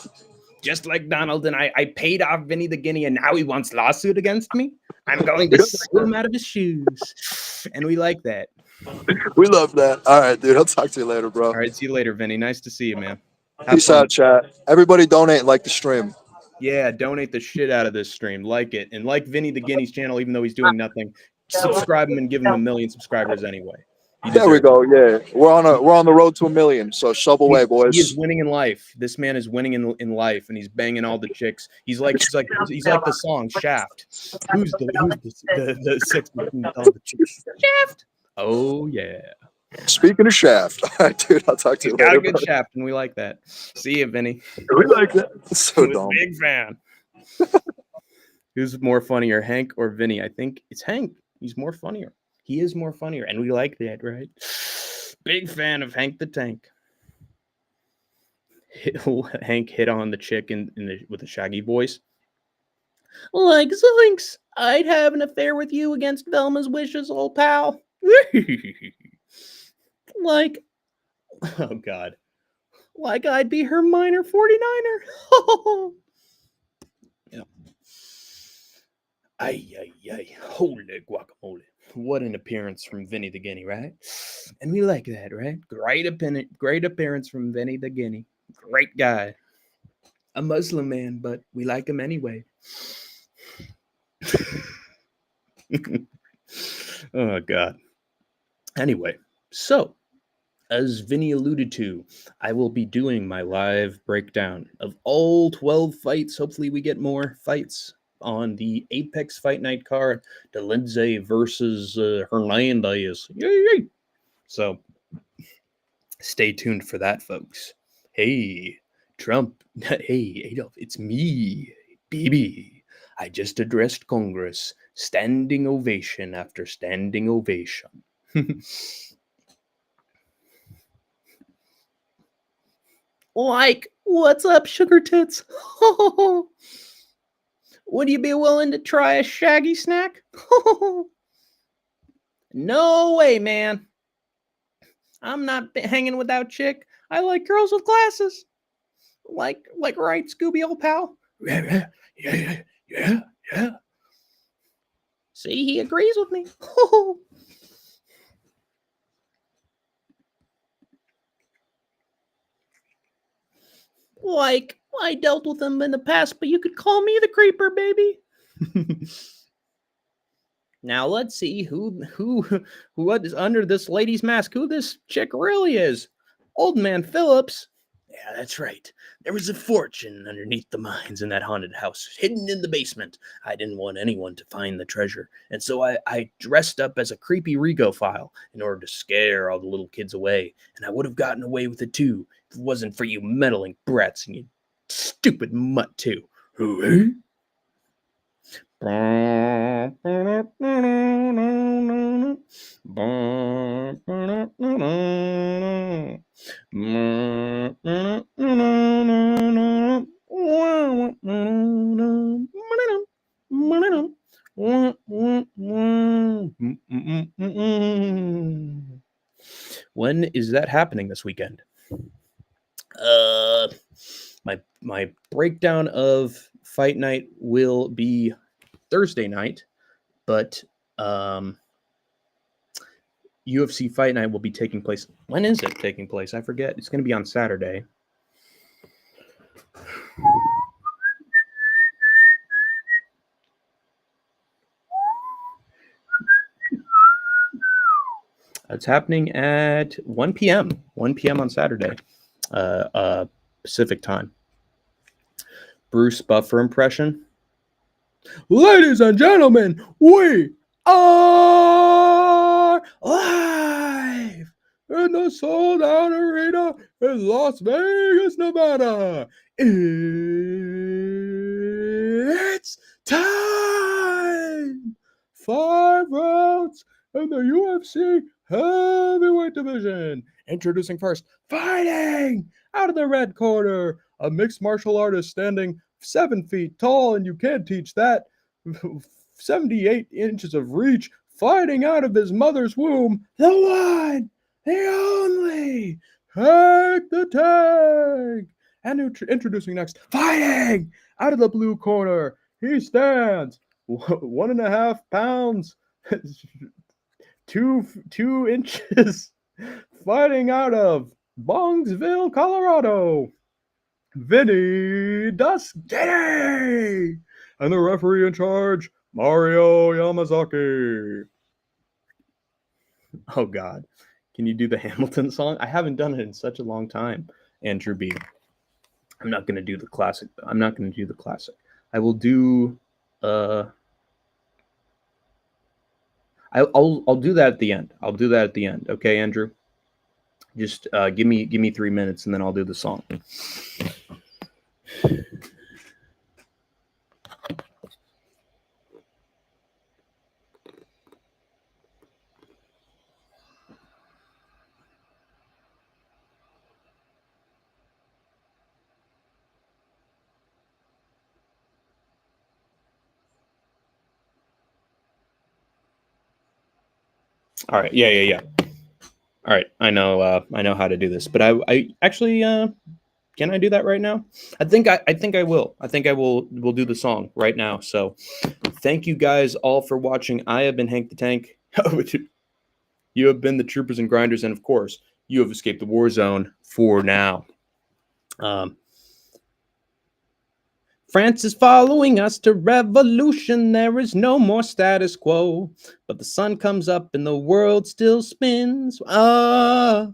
just like Donald. And I paid off Vinny the Guinea, and now he wants lawsuit against me. I'm going to sue him out of his shoes, and we like that. We love that. All right, dude. I'll talk to you later, bro. All right, see you later, Vinny. Nice to see you, man. Have Peace fun. out, chat. Everybody donate and like the stream. Yeah, donate the shit out of this stream. Like it. And like Vinny the Guinea's channel, even though he's doing nothing. Subscribe him and give him 1 million subscribers anyway. There we go. Yeah, we're on the road to 1 million. So shove away, boys. He is winning in life. This man is winning in life, and he's banging all the chicks. He's like the song Shaft. Who's the six with all the chicks? Shaft. Oh yeah. Speaking of Shaft, all right, dude. I'll talk to you He's got later. a good shaft, and we like that. See you, Vinny. We like that. It's so dumb. Big fan. Who's more funnier, Hank or Vinny? I think it's Hank. He's more funnier. He is more funnier, and we like that, right? Big fan of Hank the Tank. Hank hit on the chick with a shaggy voice. Like Zoinks, I'd have an affair with you against Velma's wishes, old pal. Like, oh God. Like I'd be her minor 49er. Yeah. Ay. Holy guacamole. What an appearance from Vinny the Guinea, right? And we like that, right? Great appearance from Vinny the Guinea. Great guy. A Muslim man, but we like him anyway. Oh, God. Anyway, so, as Vinny alluded to, I will be doing my live breakdown of all 12 fights. Hopefully we get more fights on the Apex Fight Night card, the Lindsay versus Hernandez. Yay! So, stay tuned for that, folks. Hey, Trump. Hey, Adolf, it's me, BB. I just addressed Congress. Standing ovation after standing ovation. Like, what's up, sugar tits? Would you be willing to try a shaggy snack? No way, man. I'm not hanging with that chick. I like girls with glasses. Like right, Scooby old pal? Yeah. See, he agrees with me. Like, I dealt with him in the past, but you could call me the creeper, baby. Now let's see who what is under this lady's mask, who this chick really is. Old man Phillips. Yeah, that's right. There was a fortune underneath the mines in that haunted house, hidden in the basement. I didn't want anyone to find the treasure, and so I dressed up as a creepy Rigo file in order to scare all the little kids away, and I would have gotten away with it too if it wasn't for you meddling brats and you stupid mutt too. When is that happening this weekend? My breakdown of Fight Night will be Thursday night, but UFC Fight Night will be taking place. When is it taking place? I forget. It's going to be on Saturday. It's happening at 1 p.m. 1 p.m. on Saturday, Pacific time. Bruce Buffer impression. Ladies and gentlemen, we are live in the sold-out arena in Las Vegas, Nevada. It's time! 5 rounds in the UFC heavyweight division. Introducing first, fighting out of the red corner, a mixed martial artist standing 7 feet tall, and you can't teach that. 78 inches of reach, fighting out of his mother's womb. The one, the only, Hank the Tank. And introducing next, fighting out of the blue corner. He stands 1.5 pounds, 2 inches, fighting out of Bongsville, Colorado. Vinny Duskiddy! And the referee in charge, Mario Yamazaki. Oh, God. Can you do the Hamilton song? I haven't done it in such a long time, Andrew B. I'm not going to do the classic. I will do... I'll do that at the end. Okay, Andrew? Just give me 3 minutes, and then I'll do the song. All right. Yeah. All right. I know how to do this, but I actually can I do that right now? I think I will. We'll do the song right now. So thank you guys all for watching. I have been Hank the Tank. You have been the Troopers and Grinders, and of course, you have escaped the war zone for now. France is following us to revolution. There is no more status quo. But the sun comes up and the world still spins. I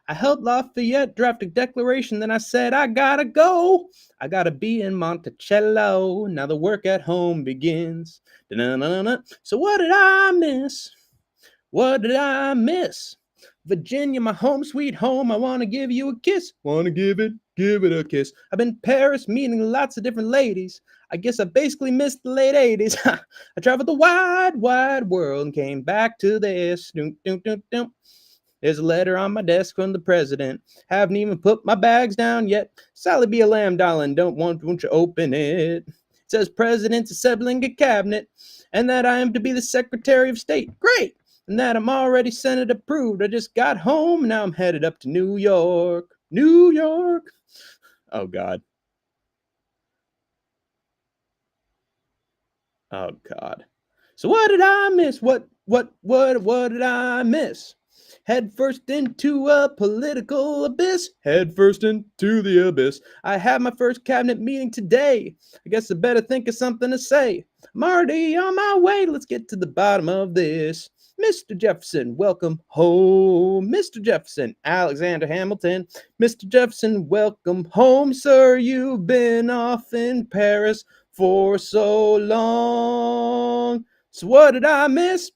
helped Lafayette draft a declaration. Then I said, I gotta go. I gotta be in Monticello. Now the work at home begins. Da-na-na-na-na. So what did I miss? Virginia, my home sweet home. I want to give you a kiss. Want to give it a kiss. I've been in Paris meeting lots of different ladies. I guess I basically missed the late 80s. I traveled the wide world and came back to this. There's a letter on my desk from the president. Haven't even put my bags down yet. Sally be a lamb, darling. Won't you open it? It says President assembling a cabinet and that I am to be the Secretary of State. Great! And that I'm already Senate approved. I just got home, and now I'm headed up to New York. Oh, God. Oh, God. So what did I miss? What did I miss? Head first into a political abyss. Head first into the abyss. I had my first cabinet meeting today. I guess I better think of something to say. I'm already on my way. Let's get to the bottom of this. Mr. Jefferson, welcome home. Mr. Jefferson, Alexander Hamilton. Mr. Jefferson, welcome home, sir. You've been off in Paris for so long. So what did I miss?